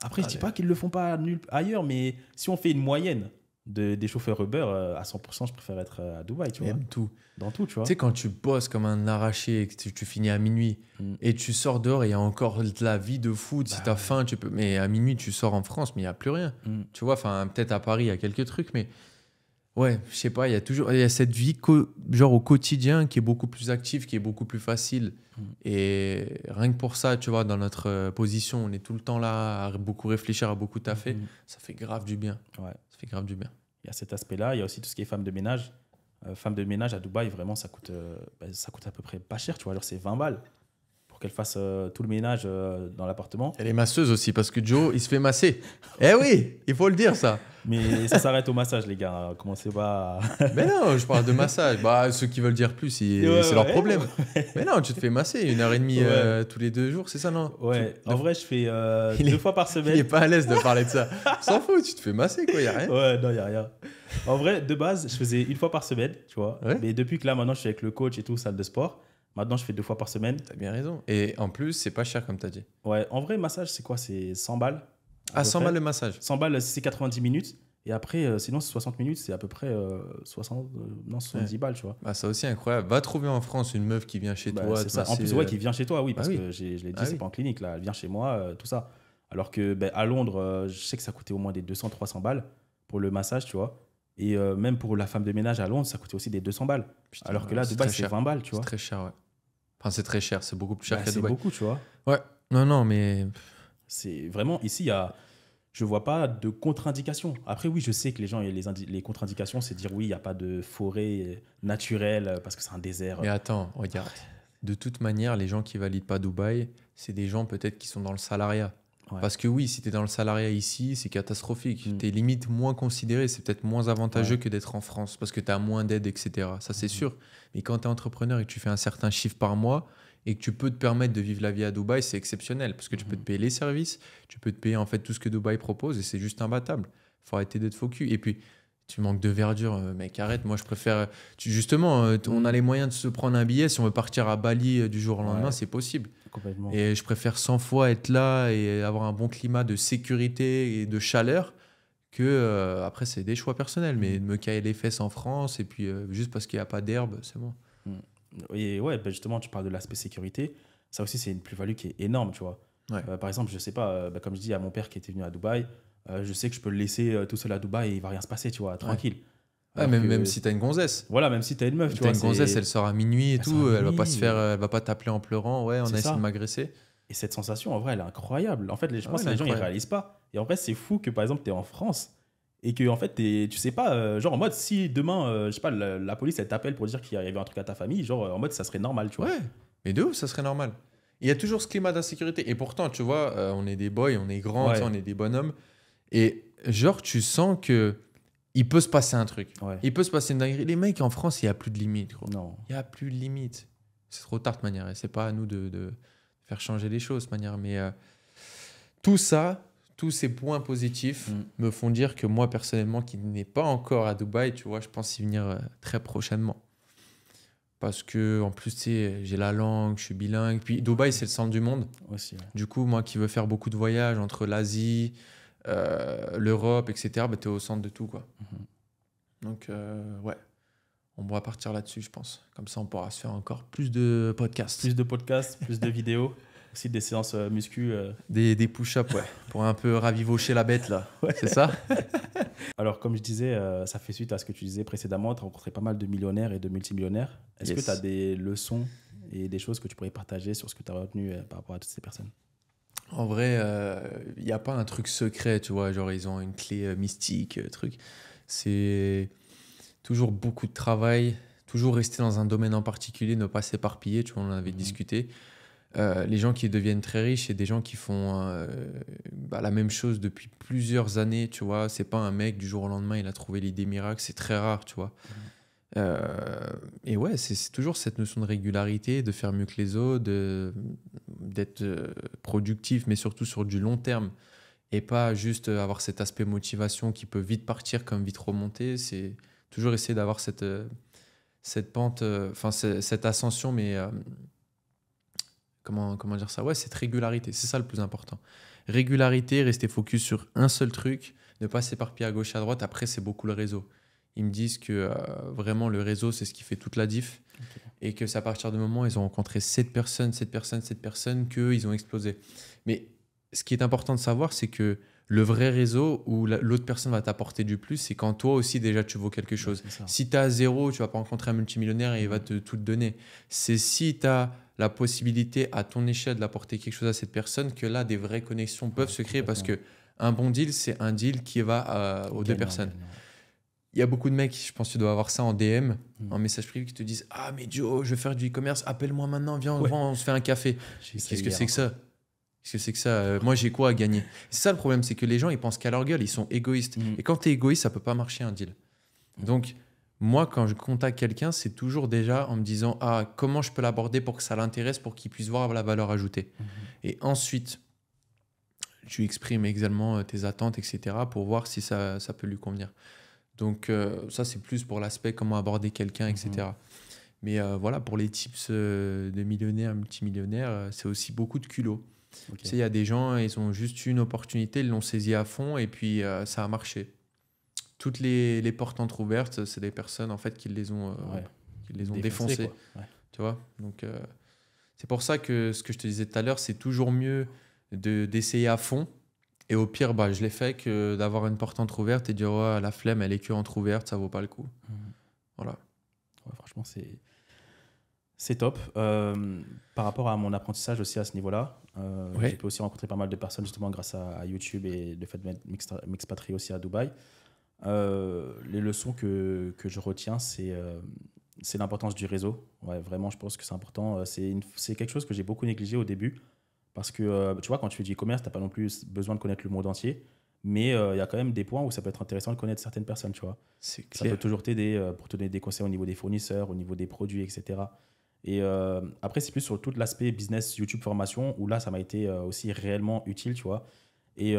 Après, je dis pas qu'ils le font pas nulle ailleurs, mais si on fait une moyenne des chauffeurs Uber, à 100%, je préfère être à Dubaï, tu vois. Même tout. Dans tout, tu vois. Tu sais, quand tu bosses comme un arraché et que tu finis à minuit et tu sors dehors, il y a encore de la vie de foot. Si tu as faim, tu peux. Mais à minuit, tu sors en France, mais il n'y a plus rien. Tu vois, enfin, peut-être à Paris, il y a quelques trucs, mais ouais, je sais pas, il y a cette vie genre au quotidien qui est beaucoup plus active, qui est beaucoup plus facile. Et rien que pour ça, tu vois, dans notre position, on est tout le temps là à beaucoup réfléchir, à beaucoup taffer. Ça fait grave du bien. Ouais. Ça fait grave du bien. Il y a cet aspect-là. Il y a aussi tout ce qui est femme de ménage. Femme de ménage à Dubaï, vraiment, ça coûte à peu près pas cher, tu vois. Alors, c'est 20 balles pour qu'elle fasse tout le ménage dans l'appartement. Elle est masseuse aussi, parce que Joe, il se fait masser. Eh oui, il faut le dire, ça. Mais ça s'arrête au massage, les gars. Commencez pas à... Mais non, je parle de massage. Bah, ceux qui veulent dire plus, c'est leur problème. Mais non, tu te fais masser 1h30 tous les 2 jours, c'est ça, non? Ouais, en vrai, je fais 2 fois par semaine. Il est pas à l'aise de parler de ça. S'en fout, tu te fais masser, quoi, y a rien. Ouais, non, y a rien. En vrai, de base, je faisais 1 fois par semaine, tu vois. Ouais. Mais depuis que là, maintenant, je suis avec le coach et tout, salle de sport, maintenant, je fais 2 fois par semaine. T'as bien raison. Et en plus, c'est pas cher, comme t'as dit. Ouais, en vrai, massage, c'est quoi? C'est 100 balles. Ah, 100 balles le massage. 100 balles, c'est 90 minutes. Et après, sinon, c'est 60 minutes, c'est à peu près 70 balles, tu vois. Bah, ça aussi, incroyable. Va trouver en France une meuf qui vient chez toi. C'est ça. En plus, ouais, qui vient chez toi, oui, parce oui. que je l'ai dit, c'est pas en clinique, là. Elle vient chez moi, tout ça. Alors que à Londres, je sais que ça coûtait au moins des 200-300 balles pour le massage, tu vois. Et même pour la femme de ménage à Londres, ça coûtait aussi des 200 balles. Putain, alors que là, Dubaï, c'est 20 balles, tu vois. C'est très cher, ouais. Enfin, c'est très cher, c'est beaucoup plus cher qu'à C'est Dubaï. beaucoup, tu vois. Ouais, non, mais. C'est vraiment, ici, je vois pas de contre-indication. Après, oui, je sais que les gens, les contre-indications, c'est dire oui, il n'y a pas de forêt naturelle parce que c'est un désert. Mais attends, regarde. De toute manière, les gens qui valident pas Dubaï, c'est des gens peut-être qui sont dans le salariat. Ouais. Parce que oui, si tu es dans le salariat ici, c'est catastrophique. Tu es limite moins considéré, c'est peut-être moins avantageux que d'être en France parce que tu as moins d'aide, etc. Ça, c'est sûr. Mais quand tu es entrepreneur et que tu fais un certain chiffre par mois et que tu peux te permettre de vivre la vie à Dubaï, c'est exceptionnel parce que tu peux te payer les services, tu peux te payer en fait tout ce que Dubaï propose et c'est juste imbattable. Il faut arrêter d'être faux cul. Et puis, tu manques de verdure, mec, arrête. Moi, je préfère. Justement, on a les moyens de se prendre un billet. Si on veut partir à Bali du jour au lendemain, c'est possible. Complètement. Et je préfère 100 fois être là et avoir un bon climat de sécurité et de chaleur que, après, c'est des choix personnels. Mais de me cailler les fesses en France et puis juste parce qu'il n'y a pas d'herbe, c'est bon. Et ouais, justement, tu parles de l'aspect sécurité. Ça aussi, c'est une plus-value qui est énorme, tu vois. Ouais. Par exemple, je sais pas, comme je dis à mon père qui était venu à Dubaï, je sais que je peux le laisser tout seul à Dubaï et il va rien se passer, tu vois, tranquille. Ouais, même si t'as une gonzesse. Voilà, même si t'as une meuf, tu vois. T'as une gonzesse, elle sort à minuit et tout, elle va pas t'appeler en pleurant, ouais, on a essayé de m'agresser. Et cette sensation, en vrai, elle est incroyable. En fait, je pense que les gens, ils réalisent pas. Et en vrai, c'est fou que, par exemple, t'es en France et que, en fait, tu sais pas, genre en mode, si demain, je sais pas, la police, elle t'appelle pour dire qu'il y avait un truc à ta famille, genre en mode, ça serait normal, tu vois. Ouais, mais de ouf, ça serait normal. Il y a toujours ce climat d'insécurité. Et pourtant, tu vois, on est des boys, on est grands, on est des bonhommes. Et genre, tu sens que il peut se passer un truc. Ouais. Il peut se passer une dinguerie. Les mecs, en France, il n'y a plus de limite. Gros. Non. Il n'y a plus de limite. C'est trop tard de manière. Et c'est pas à nous de faire changer les choses de manière. Mais tout ça, tous ces points positifs me font dire que moi, personnellement, qui n'ai pas encore à Dubaï, tu vois, je pense y venir très prochainement. Parce que, en plus, tu sais, j'ai la langue, je suis bilingue. Puis Dubaï, c'est le centre du monde. Aussi, ouais. Du coup, moi qui veux faire beaucoup de voyages entre l'Asie, l'Europe, etc., bah, tu es au centre de tout, quoi. Donc, ouais, on va partir là-dessus, je pense. Comme ça, on pourra se faire encore plus de podcasts. Plus de podcasts, plus de vidéos. Aussi des séances muscu. Des push-ups, ouais, pour un peu ravivocher la bête, là. Ouais. C'est ça? Alors, comme je disais, ça fait suite à ce que tu disais précédemment. Tu as rencontré pas mal de millionnaires et de multimillionnaires. Est-ce que Yes. tu as des leçons et des choses que tu pourrais partager sur ce que tu as retenu par rapport à toutes ces personnes? En vrai, il n'y a pas un truc secret, tu vois, genre ils ont une clé mystique, truc. C'est toujours beaucoup de travail, toujours rester dans un domaine en particulier, ne pas s'éparpiller, tu vois, on en avait discuté. Les gens qui deviennent très riches, c'est des gens qui font la même chose depuis plusieurs années, tu vois. C'est pas un mec du jour au lendemain, il a trouvé l'idée miracle, c'est très rare, tu vois. Et ouais, c'est toujours cette notion de régularité, de faire mieux que les autres, d'être productif, mais surtout sur du long terme. Et pas juste avoir cet aspect motivation qui peut vite partir comme vite remonter. C'est toujours essayer d'avoir cette pente, enfin cette ascension, mais comment dire ça? Ouais, cette régularité, c'est ça le plus important. Régularité, rester focus sur un seul truc, ne pas s'éparpiller à gauche, à droite. Après, c'est beaucoup le réseau. Ils me disent que vraiment le réseau, c'est ce qui fait toute la diff. Ok. Et que c'est à partir du moment où ils ont rencontré cette personne, qu'ils ont explosé. Mais ce qui est important de savoir, c'est que le vrai réseau où l'autre personne va t'apporter du plus, c'est quand toi aussi déjà tu vaux quelque chose. C'est ça. Si tu as zéro, tu vas pas rencontrer un multimillionnaire et il va tout te donner. C'est si tu as la possibilité à ton échelle d'apporter quelque chose à cette personne que là, des vraies connexions peuvent se créer parce que un bon deal, c'est un deal qui va aux deux personnes. Il y a beaucoup de mecs, je pense que tu dois avoir ça en DM, en message privé, qui te disent « Ah, mais Joe, je veux faire du e-commerce, appelle-moi maintenant, viens, on se fait un café. » Qu'est-ce que c'est que ça? Qu'est-ce que c'est que ça? Moi, j'ai quoi à gagner? C'est ça le problème, c'est que les gens, ils pensent qu'à leur gueule, ils sont égoïstes. Et quand tu es égoïste, ça peut pas marcher un deal. Donc, moi, quand je contacte quelqu'un, c'est toujours déjà en me disant « Ah, comment je peux l'aborder pour que ça l'intéresse, pour qu'il puisse voir la valeur ajoutée. Et ensuite, tu exprimes également tes attentes, etc. pour voir si ça peut lui convenir. Donc, ça, c'est plus pour l'aspect comment aborder quelqu'un, etc. Mais voilà, pour les tips de millionnaires, multimillionnaires, c'est aussi beaucoup de culot. Okay. Tu sais, il y a des gens, ils ont juste une opportunité, ils l'ont saisie à fond et puis ça a marché. Toutes les portes entrouvertes, c'est des personnes en fait qui les ont défoncées. Ouais. Tu vois? Donc, c'est pour ça que ce que je te disais tout à l'heure, c'est toujours mieux d'essayer à fond. Et au pire, je l'ai fait que d'avoir une porte entrouverte et dire ouais, la flemme, elle est que entrouverte, ça vaut pas le coup. Voilà. Ouais, franchement, c'est top. Par rapport à mon apprentissage aussi à ce niveau-là, j'ai pu aussi rencontrer pas mal de personnes justement grâce à YouTube et le fait de m'expatrier aussi à Dubaï. Les leçons que je retiens, c'est l'importance du réseau. Ouais, vraiment, je pense que c'est important. C'est quelque chose que j'ai beaucoup négligé au début. Parce que, tu vois, quand tu fais du e-commerce, tu n'as pas non plus besoin de connaître le monde entier. Mais il y a quand même des points où ça peut être intéressant de connaître certaines personnes, tu vois. C'est Ça clair. peut toujours t'aider pour te donner des conseils au niveau des fournisseurs, au niveau des produits, etc. Et après, c'est plus sur tout l'aspect business, YouTube, formation, où là, ça m'a été aussi réellement utile, tu vois. Et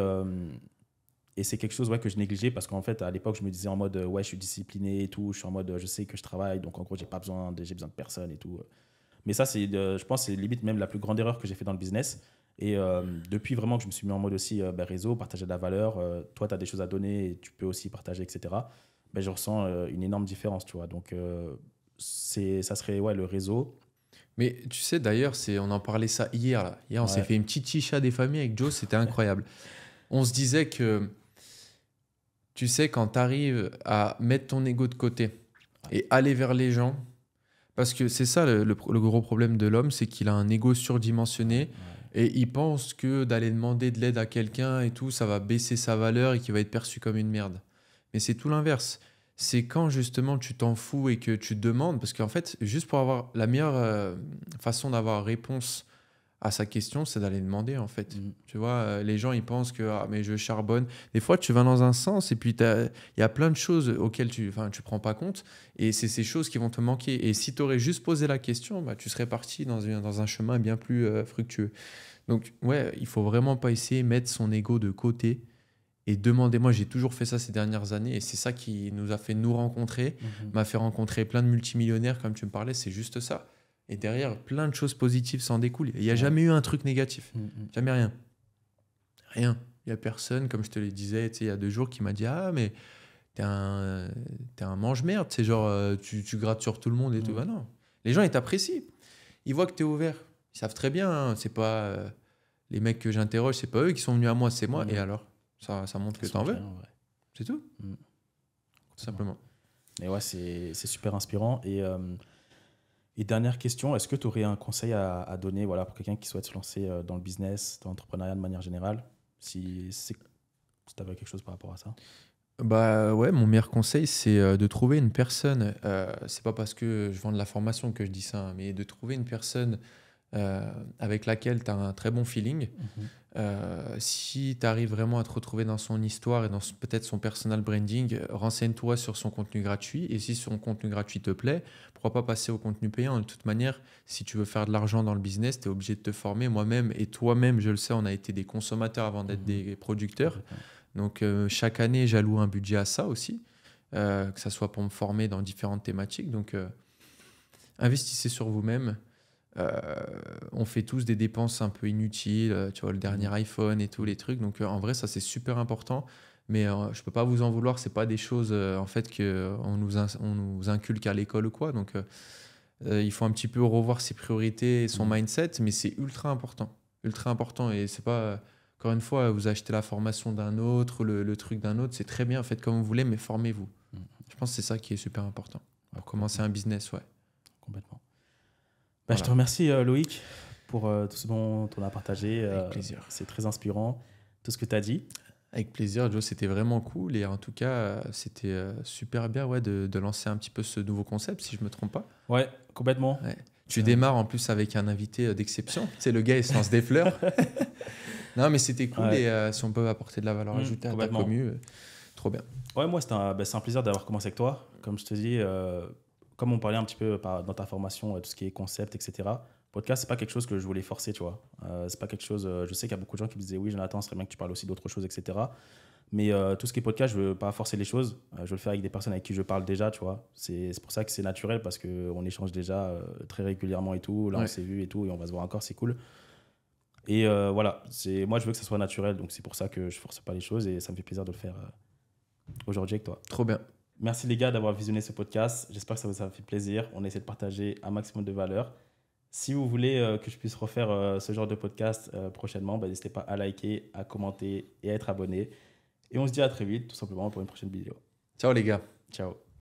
c'est quelque chose que je négligeais parce qu'en fait, à l'époque, je me disais en mode, ouais, je suis discipliné et tout, je suis en mode, je sais que je travaille, donc en gros, j'ai besoin de personne et tout. Mais ça, je pense que c'est limite même la plus grande erreur que j'ai fait dans le business. Et depuis vraiment que je me suis mis en mode aussi réseau, partager de la valeur, toi, tu as des choses à donner et tu peux aussi partager, etc. Je ressens une énorme différence, tu vois. Donc, ça serait le réseau. Mais tu sais, d'ailleurs, on en parlait ça hier. Là. Hier, on s'est fait une petite chicha des familles avec Joe, c'était incroyable. On se disait que, tu sais, quand tu arrives à mettre ton ego de côté et aller vers les gens, parce que c'est ça le gros problème de l'homme, c'est qu'il a un ego surdimensionné et il pense que d'aller demander de l'aide à quelqu'un et tout, ça va baisser sa valeur et qu'il va être perçu comme une merde. Mais c'est tout l'inverse. C'est quand justement tu t'en fous et que tu demandes, parce qu'en fait, juste pour avoir la meilleure façon d'avoir réponse à sa question, c'est d'aller demander en fait. Tu vois, les gens ils pensent que mais je charbonne. Des fois, tu vas dans un sens et puis il y a plein de choses auxquelles tu prends pas compte et c'est ces choses qui vont te manquer. Et si tu aurais juste posé la question, tu serais parti dans un chemin bien plus fructueux. Donc ouais, il faut vraiment pas essayer de mettre son ego de côté et demander. Moi, j'ai toujours fait ça ces dernières années et c'est ça qui nous a fait nous rencontrer, m'a fait rencontrer plein de multimillionnaires comme tu me parlais, c'est juste ça. Et derrière, plein de choses positives s'en découlent. Il n'y a jamais eu un truc négatif. Jamais rien. Rien. Il n'y a personne, comme je te le disais il y a 2 jours, qui m'a dit « Ah, mais t'es un mange-merde. C'est genre, tu grattes sur tout le monde et tout. » Bah non. Les gens, ils t'apprécient. Ils voient que tu es ouvert. Ils savent très bien, hein, c'est pas les mecs que j'interroge, c'est pas eux qui sont venus à moi, c'est moi. Mhm. Et alors, ça montre que Ils t'en sont veux, bien, ouais. c'est tout, Mhm. tout simplement. Et ouais, c'est super inspirant. Et dernière question, est-ce que tu aurais un conseil à donner voilà, pour quelqu'un qui souhaite se lancer dans le business, dans l'entrepreneuriat de manière générale, si tu avais quelque chose par rapport à ça? Bah ouais, mon meilleur conseil, c'est de trouver une personne. C'est pas parce que je vends de la formation que je dis ça, hein, mais de trouver une personne avec laquelle tu as un très bon feeling. Mhm. Si tu arrives vraiment à te retrouver dans son histoire et dans peut-être son personal branding, renseigne-toi sur son contenu gratuit. Et si son contenu gratuit te plaît, pourquoi pas passer au contenu payant? De toute manière, si tu veux faire de l'argent dans le business, tu es obligé de te former. Moi-même et toi-même, je le sais, on a été des consommateurs avant d'être Mhm. des producteurs. Complètement. Donc chaque année, j'alloue un budget à ça aussi, que ça soit pour me former dans différentes thématiques. Donc investissez sur vous-même. Euh, on fait tous des dépenses un peu inutiles, tu vois, le dernier Mhm. iPhone et tous les trucs. Donc en vrai, ça c'est super important. Mais je peux pas vous en vouloir. C'est pas des choses en fait que on nous inculque à l'école ou quoi. Donc il faut un petit peu revoir ses priorités et son Mhm. mindset. Mais c'est ultra important. Et c'est pas encore une fois, vous achetez la formation d'un autre, le truc d'un autre. C'est très bien, faites comme vous voulez, mais formez-vous. Mhm. Je pense que c'est ça qui est super important Ouais, pour commencer complètement. un business, ouais. Complètement. Bah, je te Voilà, remercie, Loïc, pour tout ce dont on a partagé. avec plaisir. C'est très inspirant, tout ce que tu as dit. Avec plaisir, Joe, c'était vraiment cool et en tout cas, c'était super bien ouais, de lancer un petit peu ce nouveau concept, si je me trompe pas. Ouais, complètement. Ouais. Tu démarres en plus avec un invité d'exception. Tu sais, le gars, il se lance des fleurs. Non, mais c'était cool Ouais. et si on peut apporter de la valeur ajoutée à ta Complètement. commu, trop bien. Ouais, moi, c'est un plaisir d'avoir commencé avec toi. Comme je te dis, comme on parlait un petit peu dans ta formation, tout ce qui est concept, etc. Podcast, c'est pas quelque chose que je voulais forcer, tu vois. C'est pas quelque chose. Je sais qu'il y a beaucoup de gens qui me disaient, oui, Jonathan, ce serait bien que tu parles aussi d'autres choses, etc. Mais tout ce qui est podcast, je veux pas forcer les choses. Je veux le faire avec des personnes avec qui je parle déjà, tu vois. C'est pour ça que c'est naturel parce qu'on échange déjà très régulièrement et tout. Là, on Ouais. s'est vu et tout et on va se voir encore, c'est cool. Et voilà, moi, je veux que ça soit naturel. Donc, c'est pour ça que je force pas les choses et ça me fait plaisir de le faire aujourd'hui avec toi. Trop bien. Merci les gars d'avoir visionné ce podcast. J'espère que ça vous a fait plaisir. On essaie de partager un maximum de valeur. Si vous voulez que je puisse refaire ce genre de podcast prochainement, n'hésitez pas à liker, à commenter et à être abonné. Et on se dit à très vite, tout simplement, pour une prochaine vidéo. Ciao les gars. Ciao.